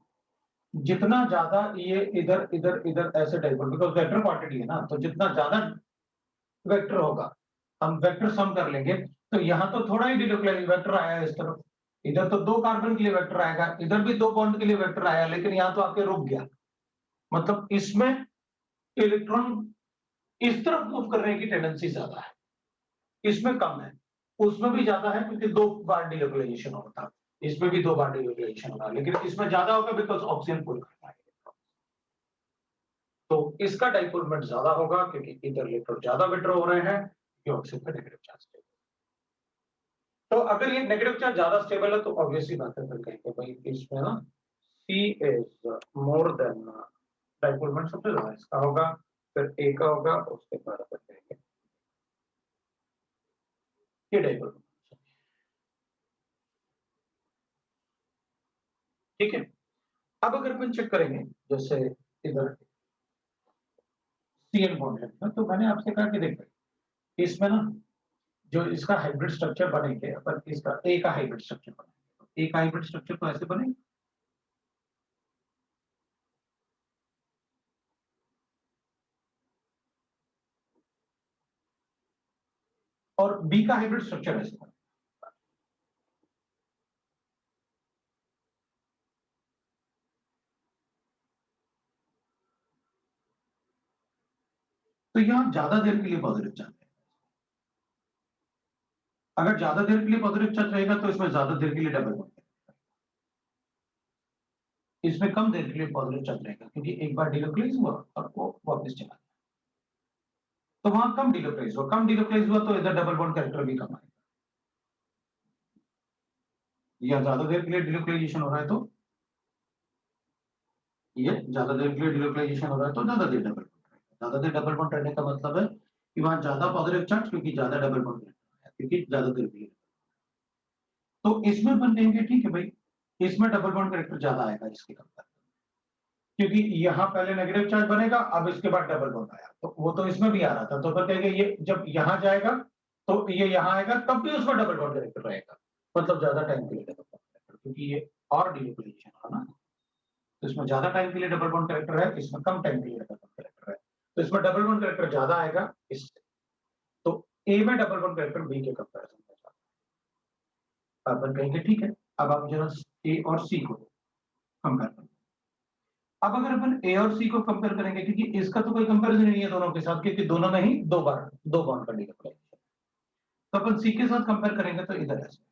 जितना ज्यादा ये इधर इधर इधर ऐसे डाइपोल, बिकॉज वेक्टर क्वांटिटी है ना, तो जितना ज्यादा वेक्टर होगा हम वेक्टर सम कर लेंगे, तो यहाँ तो थोड़ा ही डिलोक्लाइज वेक्टर आया है इस तरफ, इधर तो 2 कार्बन के लिए वेक्टर आएगा, इधर भी 2 बॉन्ड के लिए वेक्टर आया, लेकिन यहाँ तो आके रुक गया, मतलब इसमें इलेक्ट्रॉन इस तरफ मूव करने की टेंडेंसी ज्यादा है, इसमें कम है, उसमें भी ज्यादा है क्योंकि 2 बार डिलोकलाइजेशन होता, इसमें भी 2 बार डिलोकलाइजेशन होगा, लेकिन इसमें ज्यादा होगा बिकॉज ऑक्सीजन पुल करता है, तो इसका डाइपोल मोमेंट ज्यादा होगा क्योंकि इधर इलेक्ट्रॉन ज्यादा विड्रॉ हो रहे हैं क्योंकि ऑक्सीजन का नेगेटिव चार्ज है। तो अगर ये नेगेटिव चार्ज ज्यादा स्टेबल है तो ऑब्वियसली बात है, फिर कहेंगे भाई इसमें ना C is more than dipole moment सबसे ज्यादा इसका होगा, फिर A का होगा, उसके बाद अपन कहेंगे ये डाइपोल मोमेंट, ठीक है। अब अगर अपन चेक करेंगे जैसे इधर CN बॉन्ड है। तो मैंने आपसे कहा कि देख भाई इसमें ना जो इसका हाइब्रिड स्ट्रक्चर बनेंगे अपन इसका ए का हाइब्रिड स्ट्रक्चर बनेंगे। ए का हाइब्रिड स्ट्रक्चर तो ऐसे बनेगा और बी का हाइब्रिड स्ट्रक्चर ऐसे बनेगा। तो यहां ज्यादा देर के लिए पॉजिटिव चार्ज है। अगर ज्यादा देर के लिए पॉजिटिव चार्ज रहेगा तो इसमें ज्यादा देर के लिए डबल बॉन्ड, इसमें कम देर के लिए पॉजिटिव चार्ज रहेगा क्योंकि एक बार डिलोक्लाइज हुआ और वो वापस चला गया। तो वहां कम डिलोक्लाइज हुआ तो इधर डबल बॉन्ड कैरेक्टर भी कम आएगा। या ज्यादा देर के लिए डिलोक्लाइजेशन हो रहा है तो ये ज्यादा देर के लिए डिलोक्लाइजेशन हो रहा है तो ज्यादा देर डबल बॉन्ड रहेगा। ज्यादा देर डबल बॉन्ड रहने का मतलब है कि वहां ज्यादा पॉजिटिव चार्ज क्योंकि ज्यादा डबल बॉन्ड है क्योंकि ज्यादा देर के लिए। तो इसमें अपन कहेंगे ठीक है भाई इसमें डबल बॉन्ड कैरेक्टर ज्यादा आएगा इसके कंपेयर, क्योंकि यहाँ पहले नेगेटिव चार्ज बनेगा अब इसके बाद डबल बॉन्ड आया तो वो तो इसमें भी आ रहा था। तो अपन कहेंगे ये जब यहाँ जाएगा तो ये यहाँ आएगा तब भी उसमें डबल बॉन्ड कैरेक्टर रहेगा, मतलब ज्यादा टाइम के लिए डबल बॉन्ड कैरेक्टर, क्योंकि ये और डिलोक्लाइजेशन है ना। तो इसमें ज्यादा टाइम के लिए डबल बॉन्ड कैरेक्टर है, इसमें कम टाइम के लिए डबल बॉन्ड कैरेक्टर है। तो इसमें डबल बॉन्ड कैरेक्टर ज्यादा आएगा इससे। तो ए में डबल बॉन्ड कैरेक्टर बी के कंपैरिजन में ज्यादा। अपन कहेंगे ठीक है अब आप जरा ए और सी को कंपेयर करें। अब अगर अपन ए और सी को कंपेयर करेंगे क्योंकि इसका तो कोई कंपैरिजन नहीं है दोनों के साथ क्योंकि दोनों में ही दो बार दो बॉन्ड का डिलोक्लाइजेशन। तो अपन सी के साथ कंपेयर करेंगे तो इधर ऐसे।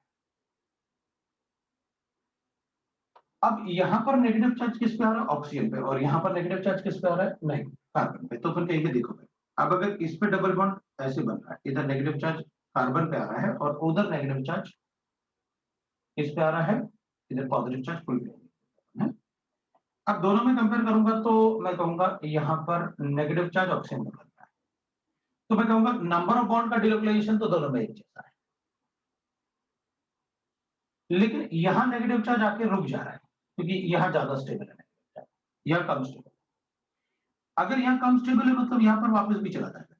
अब यहां पर नेगेटिव चार्ज किस पे आ रहा है ऑक्सीजन पे और यहां पर नेगेटिव चार्ज किस पे आ रहा है नहीं कार्बन पे। तो अपन कहेंगे देखो भाई अब अगर इस पे डबल बॉन्ड ऐसे बन रहा है इधर नेगेटिव चार्ज कार्बन पे आ रहा है और उधर नेगेटिव चार्ज किस पे आ रहा है इधर पॉजिटिव चार्ज फुल पे है। अब दोनों में कंपेयर करूंगा तो मैं कहूंगा यहां पर नेगेटिव चार्ज ऑक्सीजन में बन रहा है तो मैं कहूंगा नंबर ऑफ बॉन्ड का डिलोक्लाइजेशन तो दोनों में एक जैसा है, लेकिन यहां नेगेटिव चार्ज आके रुक जा रहा है क्योंकि यहां ज्यादा स्टेबल है नेगेटिव चार्ज, यहां कम स्टेबल। अगर यहाँ कम स्टेबल है मतलब यहाँ पर वापस भी चला जाएगा,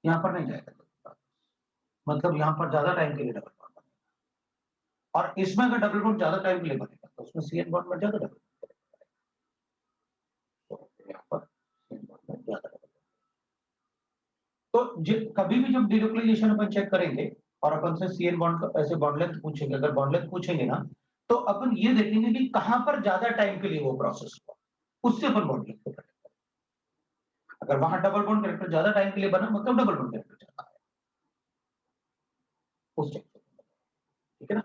यहाँ पर नहीं जाएगा, मतलब यहाँ पर ज्यादा टाइम के लिए डबल बॉन्ड बनेगा। और इसमें अगर डबल बॉन्ड ज्यादा टाइम के लिए बनेगा तो उसमें CN बॉन्ड में ज्यादा डबल बॉन्ड, तो यहाँ पर CN बॉन्ड में ज्यादा डबल बॉन्ड। तो कभी भी जब डिलोक्लाइजेशन अपन चेक करेंगे और अपन से CN बॉन्ड का ऐसे बॉन्ड लेंथ पूछेंगे, अगर बॉन्ड लेंथ पूछेंगे ना तो अपन ये देखेंगे कि कहां पर ज्यादा टाइम के लिए वो प्रोसेस हुआ, उससे अपन बॉन्ड लेंथ को करेंगे। अगर वहां डबल बॉन्ड कैरेक्टर ज्यादा टाइम के लिए बना मतलब डबल बॉन्ड कैरेक्टर ज्यादा है उस टाइप से, ठीक है ना।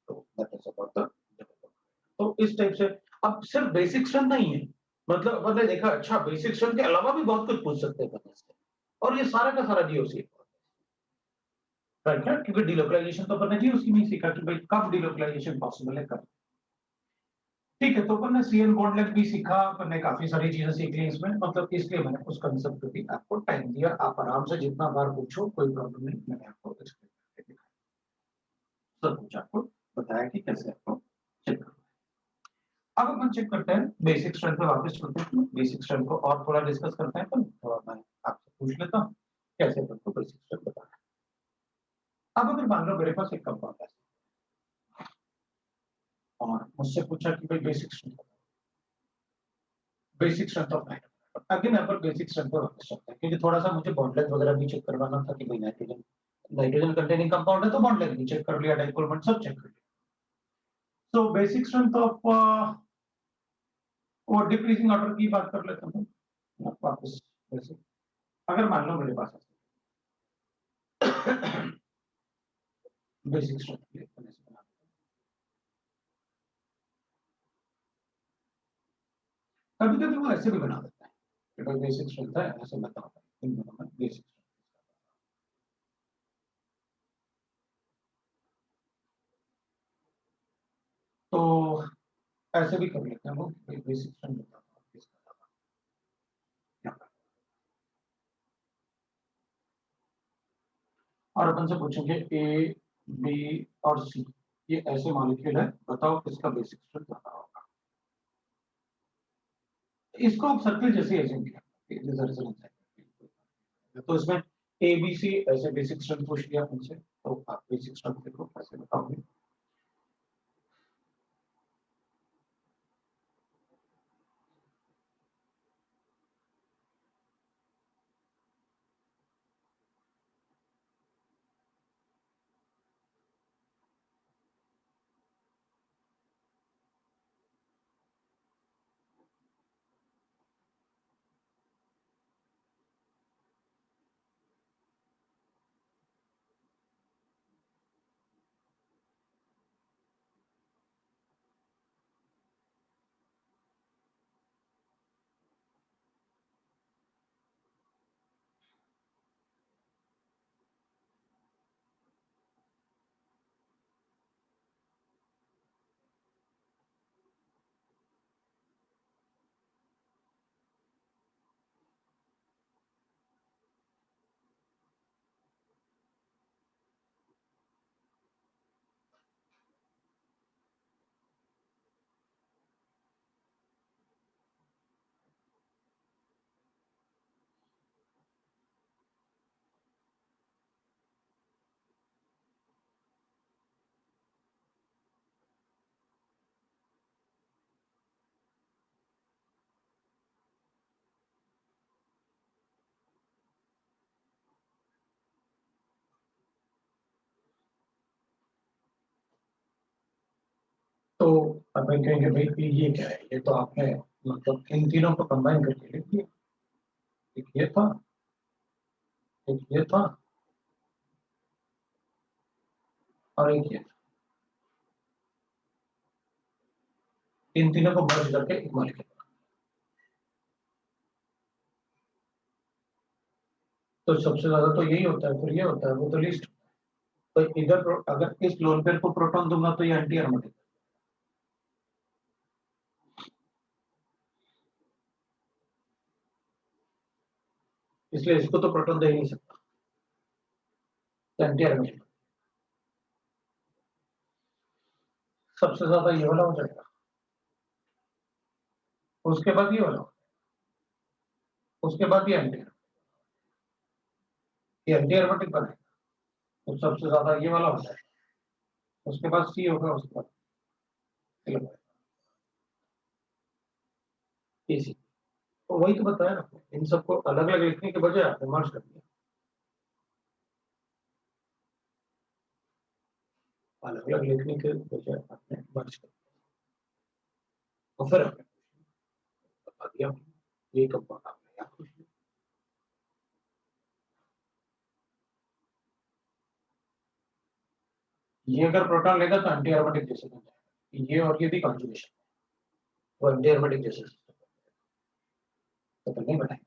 तो that is about the double bond। तो इस टाइप से अब सिर्फ बेसिक स्ट्रेंथ नहीं है, मतलब अपन ने देखा अच्छा बेसिक स्ट्रेंथ के अलावा भी बहुत कुछ पूछ सकते हैं अपन इससे, और ये सारा का सारा जीओसी है, राइट है, क्योंकि डिलोकलाइजेशन तो अपन ने जीओसी में सीखा कि भाई कब डिलोकलाइजेशन पॉसिबल है कब। ठीक है तो अपन ने सीएन बॉन्ड लेंथ भी सीखा, अपन ने काफी सारी चीजें सीख ली इसमें, मतलब इसलिए मैंने उस कंसेप्ट पे भी आपको टाइम दिया, आप आराम से जितना बार पूछो कोई प्रॉब्लम नहीं, मैंने आपको एक्सप्लेन करके दिखाया, सब कुछ आपको बताया कि कैसे आपको चेक करना। अब अपन चेक करते हैं बेसिक स्ट्रेंथ पे वापस चलते हैं, बेसिक स्ट्रेंथ को और थोड़ा डिस्कस करते हैं, तो थोड़ा मैं आपसे पूछ लेता हूँ कैसे अपन को बेसिक स्ट्रेंथ बताना है। अब अगर मान लो मेरे पास एक कंपाउंड है और मुझसे पूछा कि भाई basic strength of nitrogen, again यहाँ पर बेसिक स्ट्रेंथ पर वापस चलते हैं क्योंकि थोड़ा सा मुझे बॉन्ड लेंथ वगैरह भी चेक करवाना था कि भाई नाइट्रोजन नाइट्रोजन कंटेनिंग कंपाउंड है तो बॉन्ड लेंथ भी चेक कर लिया, डाइपोल मोमेंट सब चेक कर लिया। तो बेसिक स्ट्रेंथ ऑफ और डिक्रीजिंग ऑर्डर की बात कर लेते हैं वापस। वैसे अगर मान लो मेरे पास बेसिक स्ट्रेंथ कभी कभी वो ऐसे भी बना देता है कि भाई बेसिक स्ट्रेंथ है ऐसे बताओ इन दोनों में बेसिक। तो ऐसे भी कर लेते हैं वो बेसिक स्ट्रेंथ बताओ किसका ज्यादा, और अपन से पूछेंगे ए बी और सी ये ऐसे मॉलिक्यूल है, बताओ किसका बेसिक स्ट्रेंथ ज्यादा होगा। इसको आप सर्कल जैसे एज्यूम किया तो इसमें एबीसी ऐसे बेसिक स्ट्रक्चर पूछ लिया हमसे, तो आप बेसिक स्ट्रक्चर को कैसे बताओगे? तो अपन कहेंगे भाई कि ये क्या है, ये तो आपने मतलब इन तीनों को कंबाइन करके लिख दिया। एक ये था, एक ये था, और एक ये था। इन तीनों को मर्ज करके एक मॉलिक्यूल। तो सबसे ज्यादा तो यही होता है, फिर ये होता है, वो तो लीस्ट। तो इधर अगर इस लोन पेयर को प्रोटॉन दूंगा तो ये एंटी एरोमेटिक, इसलिए इसको तो प्रोटॉन दे ही नहीं सकता, एंटी एरोमेटिक। सबसे ज्यादा ये वाला हो जाएगा, उसके बाद ये वाला, उसके बाद ये एंटी एरोमेटिक बनेगा। तो सबसे ज्यादा ये वाला हो जाएगा, उसके बाद सी होगा, उसके बाद इसी। तो वही तो बताया ना, इन सबको अलग अलग लिखने के बजाय आपने मर्ज कर दिया, अलग अलग लिखने के बजाय आपने मर्ज कर दिया, तो फिर आपने बता दिया ये कंपाउंड आपने याद कर लिया। ये अगर प्रोटॉन लेगा तो एंटी एरोमेटिक जैसे बन जाएगा, ये और ये भी कॉन्जुगेशन, वो एंटी एरोमेटिक जैसे तो नहीं बनाए।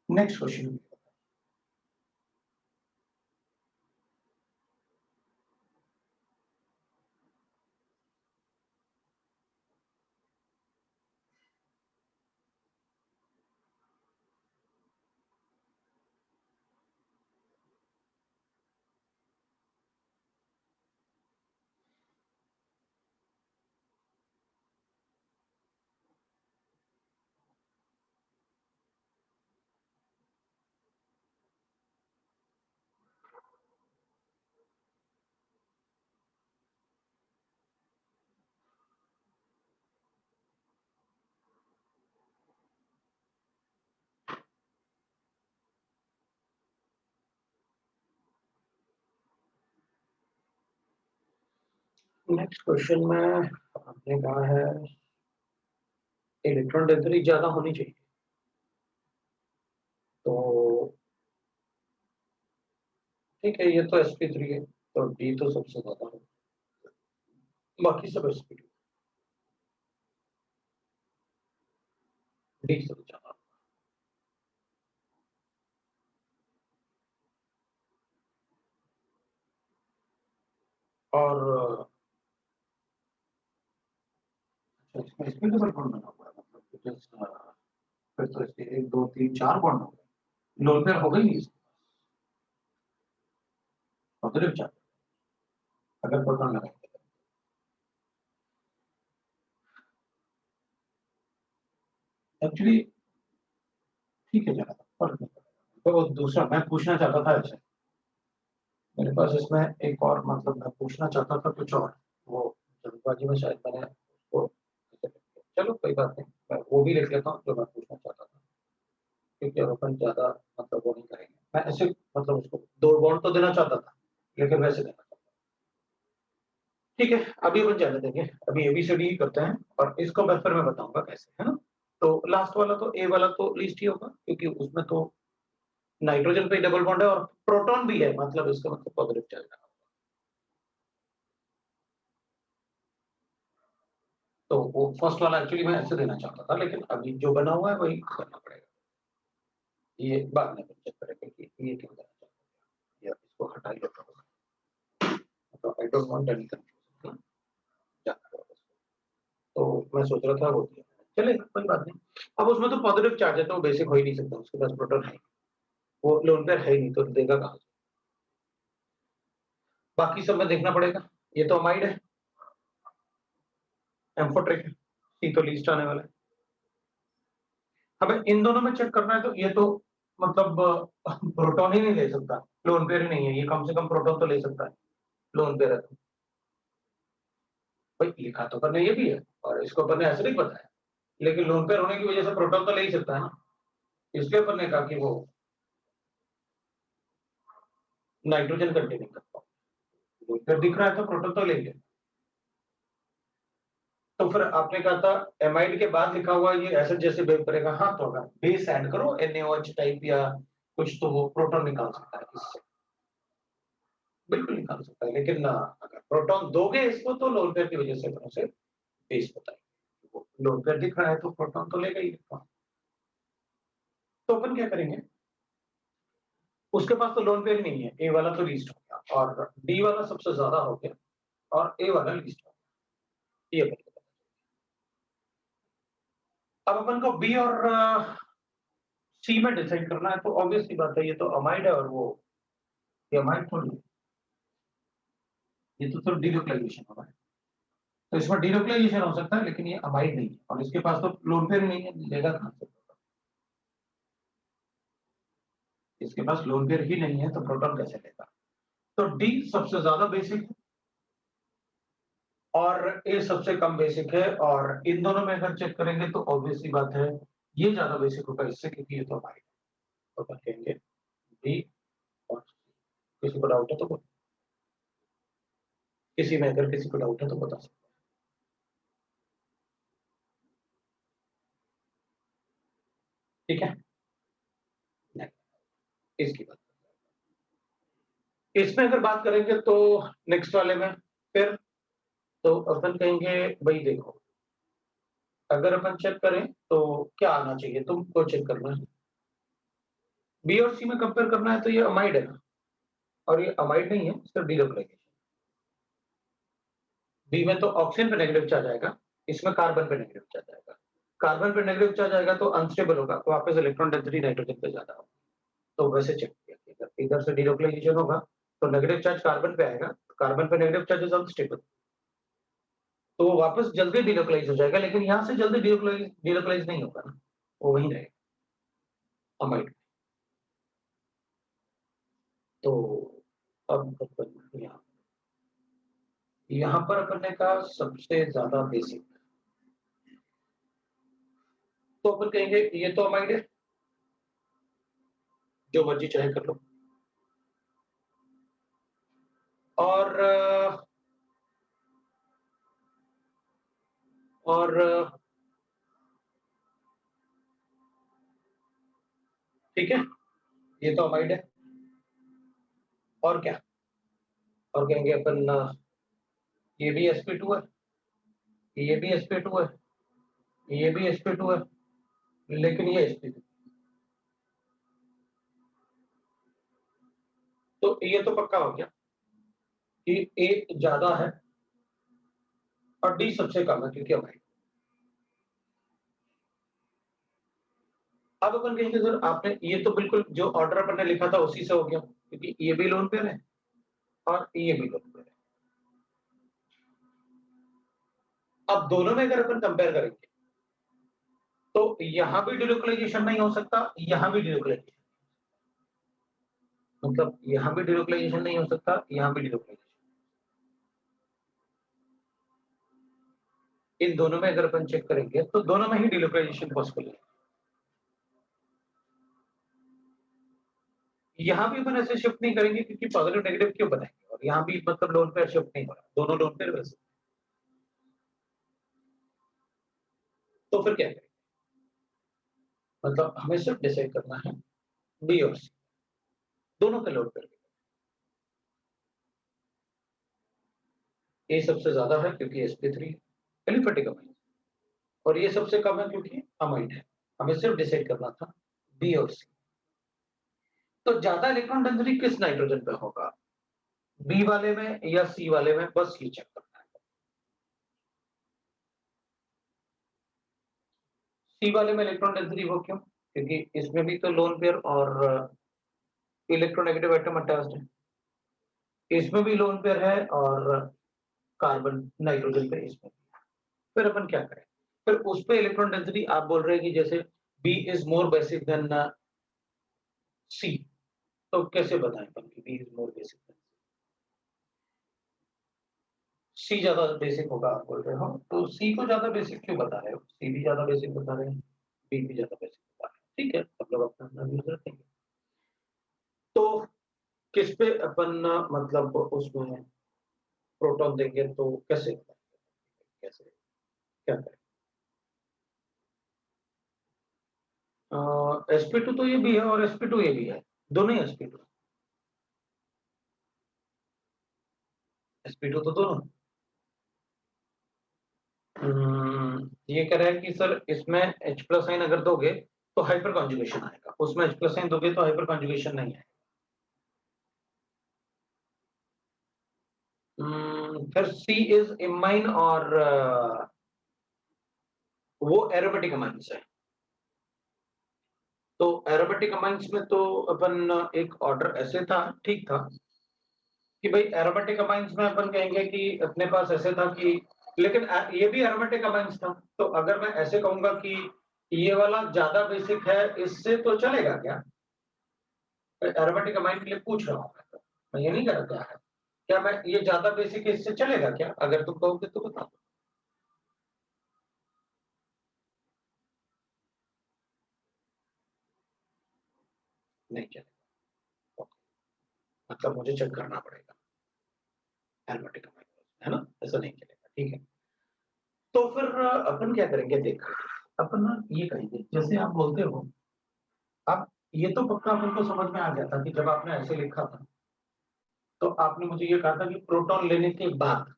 Next question. नेक्स्ट क्वेश्चन में आपने कहा है इलेक्ट्रॉन डेंसिटी ज्यादा होनी चाहिए, तो ठीक है, ये तो sp3 है, तो डी तो सबसे ज्यादा है, बाकी सब sp2, डी सबसे ज्यादा। और अच्छा, इसमें डबल बॉन्ड बना हुआ है, मतलब फिर तो इसके 1 2 3 4 बॉन्ड हो गए, लोन पेयर हो गई नहीं इसके, पॉजिटिव चार्ज अगर प्रोटॉन लगाएंगे। एक्चुअली ठीक है, ज़्यादा फर्क नहीं पड़ेगा। तो वो दूसरा मैं पूछना चाहता था ऐसे, मेरे पास इसमें एक और मतलब मैं पूछना चाहता था कुछ और, वो जल्दबाजी में शायद मैंने उसको चलो कोई बात नहीं, मैं वो भी लिख लेता हूँ जो मैं पूछना चाहता था, क्योंकि अब अपन ज़्यादा मतलब वो नहीं करेंगे। मैं ऐसे मतलब उसको 2 बॉन्ड तो देना चाहता था, लेकिन वैसे देना चाहता था। ठीक है, अभी अपन जाने देंगे, अभी एबीसीडी ही करते हैं और इसको मैं फिर मैं बताऊँगा कैसे, है ना? तो लास्ट वाला तो ए वाला तो लीस्ट ही होगा, क्योंकि उसमें तो नाइट्रोजन पे डबल बॉन्ड है और प्रोटॉन भी है, मतलब इसका मतलब पॉजिटिव चार्ज है। तो वो फर्स्ट वाला एक्चुअली मैं ऐसे देना चाहता था, लेकिन अभी जो बना हुआ है वही करना पड़ेगा। ये बाद में चेक करेंगे कि ये क्यों देना चाहता हूँ, या इसको हटा ही देता हूँ। तो I don't want any confusion, तो मैं सोच रहा था वो दिया, चलेगा कोई बात नहीं। अब उसमें तो पॉजिटिव चार्ज है तो बेसिक हो ही नहीं सकता, उसके पास प्रोटॉन है, वो लोन पेयर है ही नहीं, तो देगा कहाँ से? बाकी सब में देखना पड़ेगा। ये तो अमाइड है, एम्फोटेरिक है, सी तो लीस्ट आने वाला है। हमें इन दोनों में चेक करना है, तो ये तो मतलब प्रोटॉन ही नहीं ले सकता, लोन पेयर ही नहीं है, ये कम से कम प्रोटॉन तो ले सकता है, लोन पेयर है तो। भाई लिखा तो अपन ने ये भी है और इसको अपन ने ऐसे नहीं बताया, लेकिन लोन पेयर होने की वजह से प्रोटॉन तो ले ही सकता है ना, इसलिए अपन ने कहा कि वो नाइट्रोजन कंटेनिंग करता है, लोन पेयर दिख रहा है तो प्रोटॉन तो लेंगे। तो फिर आपने कहा था एमाइड के बाद लिखा हुआ ये एसिड जैसे बिहेव करेगा, हाँ, तो अगर बेस ऐड करो NaOH टाइप या कुछ, तो वो प्रोटॉन निकाल सकता है इससे, बिल्कुल निकाल सकता है, लेकिन अगर प्रोटॉन दोगे इसको तो लोन पेयर की वजह से अपन उसे बेस बताएंगे। वो लोन पेयर दिख रहा है तो प्रोटॉन तो लेगा ही इलेक्ट्रॉन। तो अपन क्या करेंगे, उसके पास तो लोन पेयर ही नहीं है, ए वाला तो लीस्ट हो गया और डी वाला सबसे ज्यादा हो गया और ए वाला लीस्ट हो गया, ये अपन को पता। अब अपन को बी और सी में डिसाइड करना है, तो ऑब्वियस सी बात है, ये तो अमाइड है और वो ये अमाइड थोड़ी है, ये तो सिर्फ डीलोकलाइजेशन होगा। तो इसमें डीलोकलाइजेशन हो सकता है, लेकिन ये अमाइड नहीं है और इसके पास तो लोन पेयर नहीं है, लेगा कहां से? इसके पास लोन पेयर ही नहीं है तो प्रोटॉन कैसे लेगा? तो डी सबसे ज्यादा बेसिक है और ए सबसे कम बेसिक है, और इन दोनों में अगर चेक करेंगे तो ऑब्वियस सी बात है, ये ज्यादा बेसिक होगा इससे, क्योंकि ये तो अमाइड है। तो अपन कहेंगे डी और C। किसी को डाउट है तो किसी में अगर किसी को डाउट है तो बता सकते हैं। ठीक है, नहीं, इसकी बात, इसमें अगर बात करेंगे तो नेक्स्ट वाले में फिर तो अपन कहेंगे भाई देखो, अगर अपन चेक करें तो क्या आना चाहिए, तुमको चेक करना है, बी और सी में कंपेयर करना है, तो ये अमाइड है ना, और ये अमाइड नहीं है, सिर्फ डीलोकलाइजेशन। बी में तो ऑक्सीजन पे नेगेटिव चार्ज आएगा, इसमें कार्बन पे नेगेटिव चार्ज आएगा। कार्बन पे नेगेटिव चार्ज आएगा तो अनस्टेबल होगा, तो वापस इलेक्ट्रॉन डेंसिटी नाइट्रोजन पे ज्यादा होगा। तो वैसे चेक किया कि अगर इधर से डीलोकलाइजेशन होगा तो नेगेटिव चार्ज कार्बन पे आएगा, कार्बन पे नेगेटिव चार्ज इज अनस्टेबल, तो वो वापस जल्दी डीलोकलाइज हो जाएगा, लेकिन यहाँ से जल्दी डीलोकलाइज नहीं होगा ना, वो वहीं रहेगा अमाइड। तो अब अपन यहाँ पर अपन ने कहा सबसे ज्यादा बेसिक, तो अपन कहेंगे ये तो अमाइड है, जो मर्जी चाहे कर लो। और और ठीक है, ये तो अमाइड है, और क्या, और कहेंगे अपन ये भी sp2 है, ये भी sp2 है, ये भी sp2 है, लेकिन ये sp2, तो ये तो पक्का हो गया कि ए ज्यादा है और डी सबसे कम है, क्योंकि अमाइड। अब अपन कहेंगे सर आपने ये तो बिल्कुल जो ऑर्डर अपन ने लिखा था उसी से हो गया, क्योंकि ये भी लोन पेयर है और ये भी लोन पेयर है। अब दोनों में अगर अपन कंपेयर करेंगे तो यहां भी डिलोकलाइजेशन नहीं हो सकता, यहां भी डिलोकलाइजेशन, मतलब यहां भी डिलोकलाइजेशन नहीं हो सकता, यहां भी डिलोकलाइजेशन। इन दोनों में अगर अपन चेक करेंगे तो दोनों में ही डिलोकलाइजेशन पॉसिबल है। यहाँ भी अपन ऐसे शिफ्ट नहीं करेंगे क्योंकि पॉजिटिव नेगेटिव क्यों बनाएंगे, और यहाँ भी मतलब लोन पेयर शिफ्ट नहीं हो रहा, दोनों लोन पेयर वैसे। तो फिर क्या करें, मतलब हमें सिर्फ डिसाइड करना है बी और सी दोनों के लोन पेयर। ए सबसे ज्यादा है क्योंकि sp3 एलिफेटिक अमाइन, और ये सबसे कम है क्योंकि अमाइन है। हमें सिर्फ डिसाइड करना था बी और सी। तो ज्यादा इलेक्ट्रॉन डेंसिटी किस नाइट्रोजन पे होगा, बी वाले में या सी वाले में, बस ये चेक करना है। सी वाले में इलेक्ट्रॉन डेंसिटी वो क्यों, क्योंकि इसमें भी तो लोन पेयर और इलेक्ट्रोनेगेटिव एटम अटैच्ड है, इसमें भी लोन पेयर है और कार्बन नाइट्रोजन पे इसमें। फिर अपन क्या करें, फिर उस पे इलेक्ट्रॉन डेंसिटी आप बोल रहे हैं कि जैसे B is more basic than C, तो कैसे बताएं अपन कि B is more basic than C, ज्यादा बेसिक होगा आप बोल रहे हो, तो सी को ज्यादा बेसिक क्यों बता रहे हो, सी भी ज्यादा बेसिक बता रहे हैं, बी भी ज्यादा बेसिक बता रहे हैं, ठीक है, मतलब अपना अपना व्यूज रखेंगे। तो किस पे अपन मतलब उसमें प्रोटॉन देंगे, तो कैसे बताएंगे? कैसे क्या करें, sp2 तो ये भी है और sp2 ये भी है, दोनों ही sp2, sp2 तो दोनों। ये कह रहा है कि सर इसमें H प्लस साइन अगर दोगे तो हाइपर कॉन्जुगेशन आएगा, उसमें H प्लस साइन दोगे तो हाइपर कॉन्जुगेशन नहीं आएगा। फिर C इज इमाइन और वो एरोमेटिक अमाइंस है, तो एरोमेटिक अमाइंस में तो अपन एक ऑर्डर ऐसे था, ठीक था कि भाई एरोमेटिक अमाइंस में अपन कहेंगे कि अपने पास ऐसे था कि, लेकिन ये भी एरोमेटिक अमाइंस था, तो अगर मैं ऐसे कहूंगा कि ये वाला ज्यादा बेसिक है इससे, तो चलेगा क्या? एरोमेटिक अमाइन के लिए पूछ रहा हूँ मैं ये नहीं कर रहा क्या है, क्या मैं ये ज्यादा बेसिक है इससे चलेगा क्या, अगर तुम कहोगे तो बता दो। नहीं चलेगा, मतलब मुझे चेक करना पड़ेगा एरोमेटिक अमाइन, है ना, ऐसा नहीं चलेगा, ठीक है। तो फिर अपन क्या करेंगे, देख अपन ना ये करेंगे जैसे आप बोलते हो। अब ये तो पक्का अपन को समझ में आ गया था कि जब आपने ऐसे लिखा था तो आपने मुझे ये कहा था कि प्रोटॉन लेने के बाद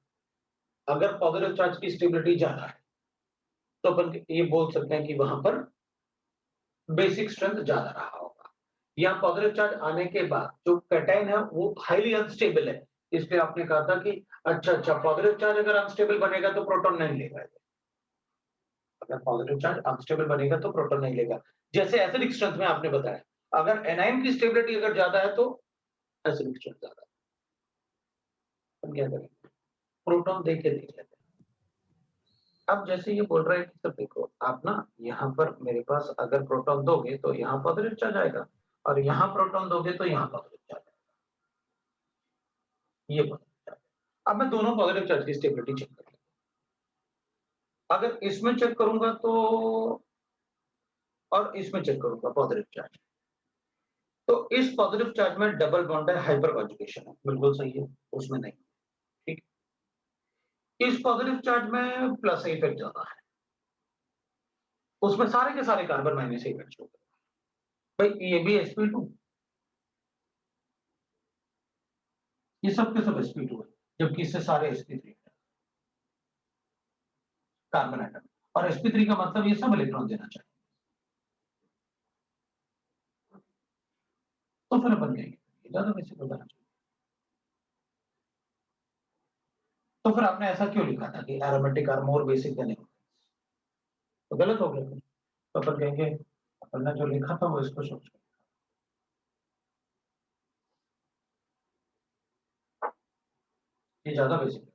अगर पॉजिटिव चार्ज की स्टेबिलिटी ज्यादा है तो अपन ये बोल सकते हैं कि वहां पर बेसिक स्ट्रेंथ ज्यादा रहा होगा। या पॉजिटिव चार्ज आने के बाद जो कैटायन है वो हाईली अनस्टेबल है, इसलिए आपने कहा था कि अच्छा अच्छा पॉजिटिव चार्ज अगर अनस्टेबल बनेगा तो प्रोटॉन नहीं लेगा, अगर पॉजिटिव चार्ज अनस्टेबल बनेगा तो प्रोटॉन नहीं लेगा। जैसे एसिडिक स्ट्रेंथ में आपने बताया अगर एनाइन की स्टेबिलिटी अगर ज्यादा है तो एसिडिक स्ट्रेंथ ज्यादा है। हम क्या करेंगे, प्रोटॉन देख के देख लेते हैं। अब जैसे ये बोल रहा है कि सर देखो आप ना यहाँ पर मेरे पास अगर प्रोटॉन दोगे तो यहाँ पॉजिटिव चार्ज आएगा, और यहाँ प्रोटॉन दोगे तो यहाँ पॉजिटिव चार्ज आएगा, ये पॉजिटिव चार्ज। अब मैं दोनों पॉजिटिव चार्ज की स्टेबिलिटी चेक कर लेता हूं। अगर इसमें चेक करूंगा तो, और इसमें चेक करूंगा पॉजिटिव चार्ज, तो इस पॉजिटिव चार्ज में डबल बॉन्ड है, हाइपर कॉन्जुगेशन है, बिल्कुल सही है, उसमें नहीं, ठीक। इस पॉजिटिव चार्ज में प्लस इफेक्ट ज्यादा है, उसमें सारे के सारे कार्बन माइनस इफेक्ट होगा। भाई ये भी sp2, ये सब के सब sp2 है, जबकि इससे सारे sp3 कार्बन एटम, और sp3 का मतलब ये सब इलेक्ट्रॉन देना चाहिए। तो फिर अपन कहेंगे ज्यादा बेसिक बताना चाहिए। तो फिर आपने ऐसा क्यों लिखा था कि aromatic are more basic than, तो गलत हो गया। तो अपन कहेंगे अपन ने जो लिखा था वो इसको सोच, ये ज्यादा बेसिक है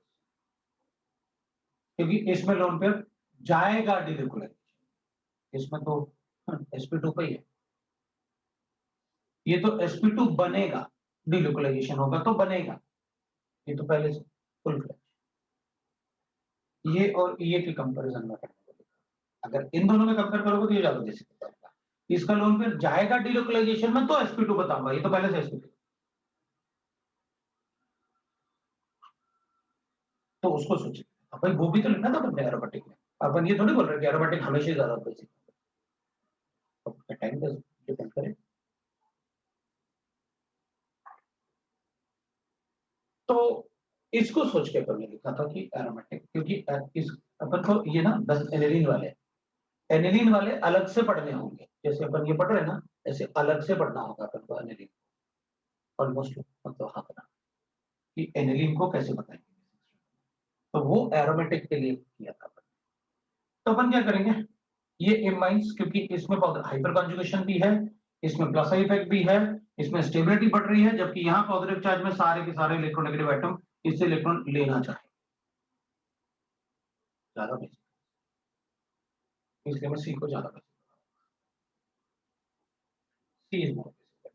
क्योंकि इसमें लोन पेयर जाएगा डिलिकुलेट, इसमें तो sp2 पे ही है, ये तो sp2 बनेगा, डिलोकलाइजेशन होगा तो बनेगा, ये तो पहले से फुल फ्लैश। ये और ये की कंपैरिजन में करने को देखा, अगर इन दोनों में कंपेयर करोगे तो ये ज्यादा बेसिक बताएगा, इसका लोन फिर जाएगा डिलोकलाइजेशन में तो sp2 बताऊंगा, ये तो पहले से sp2, तो उसको सोचिए भाई, वो भी तो लिखना था अपने एरोमेटिक में, अपन ये थोड़ी बोल रहे कि एरोमेटिक हमेशा ज्यादा बेसिक, तो टाइम का डिपेंड करे। तो इसको सोच के अपन ने लिखा था कि एरोमेटिक, क्योंकि इस अपन को ये ना 10 एनिलीन वाले अलग से पढ़ने होंगे, जैसे अपन ये पढ़ रहे हैं ना, ऐसे अलग से पढ़ना होगा अपन को एनिलीन, ऑलमोस्ट मतलब हाँ बना कि एनिलीन को कैसे बताएंगे, तो वो एरोमेटिक के लिए किया था अपन। तो अपन क्या करेंगे, ये इमाइंस, क्योंकि इसमें हाइपर कॉन्जुगेशन भी है, इसमें प्लस इफेक्ट भी है, इसमें स्टेबिलिटी बढ़ रही है, जबकि यहाँ पॉजिटिव चार्ज में सारे के सारे इलेक्ट्रोनेगेटिव एटम इससे इलेक्ट्रॉन लेना चाहे, ज्यादा बेसिक, इसलिए मैं सी को ज्यादा बेसिक, सी इज मोर बेसिक।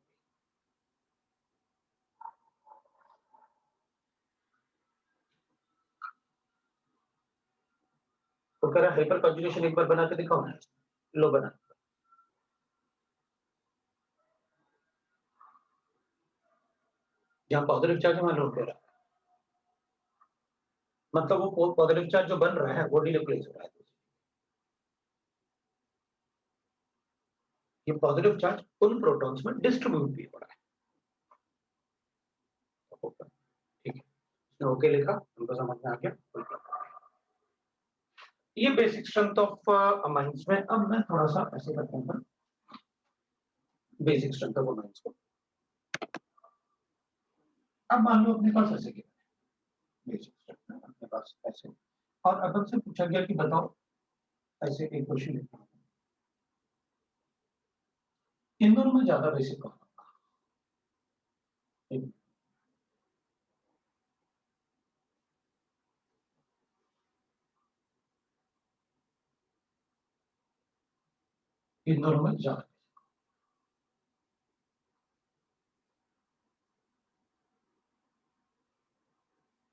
तो कह रहा है हाइपर कॉन्जुगेशन एक बार बना के दिखाओ ना, लो बना, जहाँ पॉजिटिव चार्ज है वहां लोड दे रहा है, मतलब वो पॉजिटिव चार्ज जो बन रहा है वो डिप्लेस हो रहा है, ये पॉजिटिव चार्ज उन प्रोटॉन्स में डिस्ट्रीब्यूट भी हो रहा है, ठीक है, इसने ओके लिखा, उनको समझ में आ गया। ये बेसिक स्ट्रेंथ ऑफ अमाइंस में, अब मैं थोड़ा सा ऐसे करता हूँ बेसिक स्ट्रेंथ ऑफ अमाइंस को। अब मान लो अपने पास ऐसे क्या बेसिक स्ट्रेंथ अपने पास ऐसे, और अब से पूछा गया कि बताओ, ऐसे एक क्वेश्चन लिखा, इन दोनों में ज्यादा बेसिक कौन होगा, इन दोनों में ज्यादा,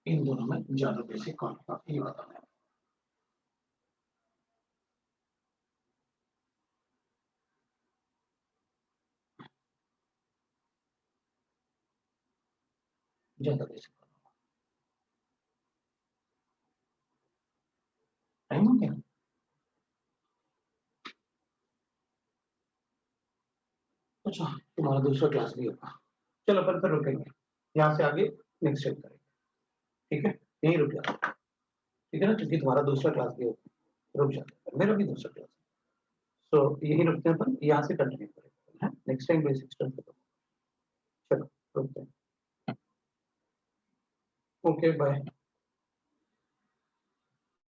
इन दोनों में ज्यादा बेसिक कौन होगा ये बताना है। ज्यादा बेसिक टाइम हो गया, अच्छा तुम्हारा दूसरा क्लास भी होगा, चलो अपन फिर रुकेंगे, यहाँ से आगे नेक्स्ट स्टेप करेंगे, ठीक है, यही रुक जाओ, ठीक है ना, क्योंकि तुम्हारा दूसरा क्लास भी होगा, रुक जाता है, मेरा भी दूसरा क्लास, तो यही रुकते हैं अपन, यहाँ से कंटिन्यू करेंगे, नेक्स्ट टाइम बेसिक स्टफ, चलो रुकते हैं, ओके बाय।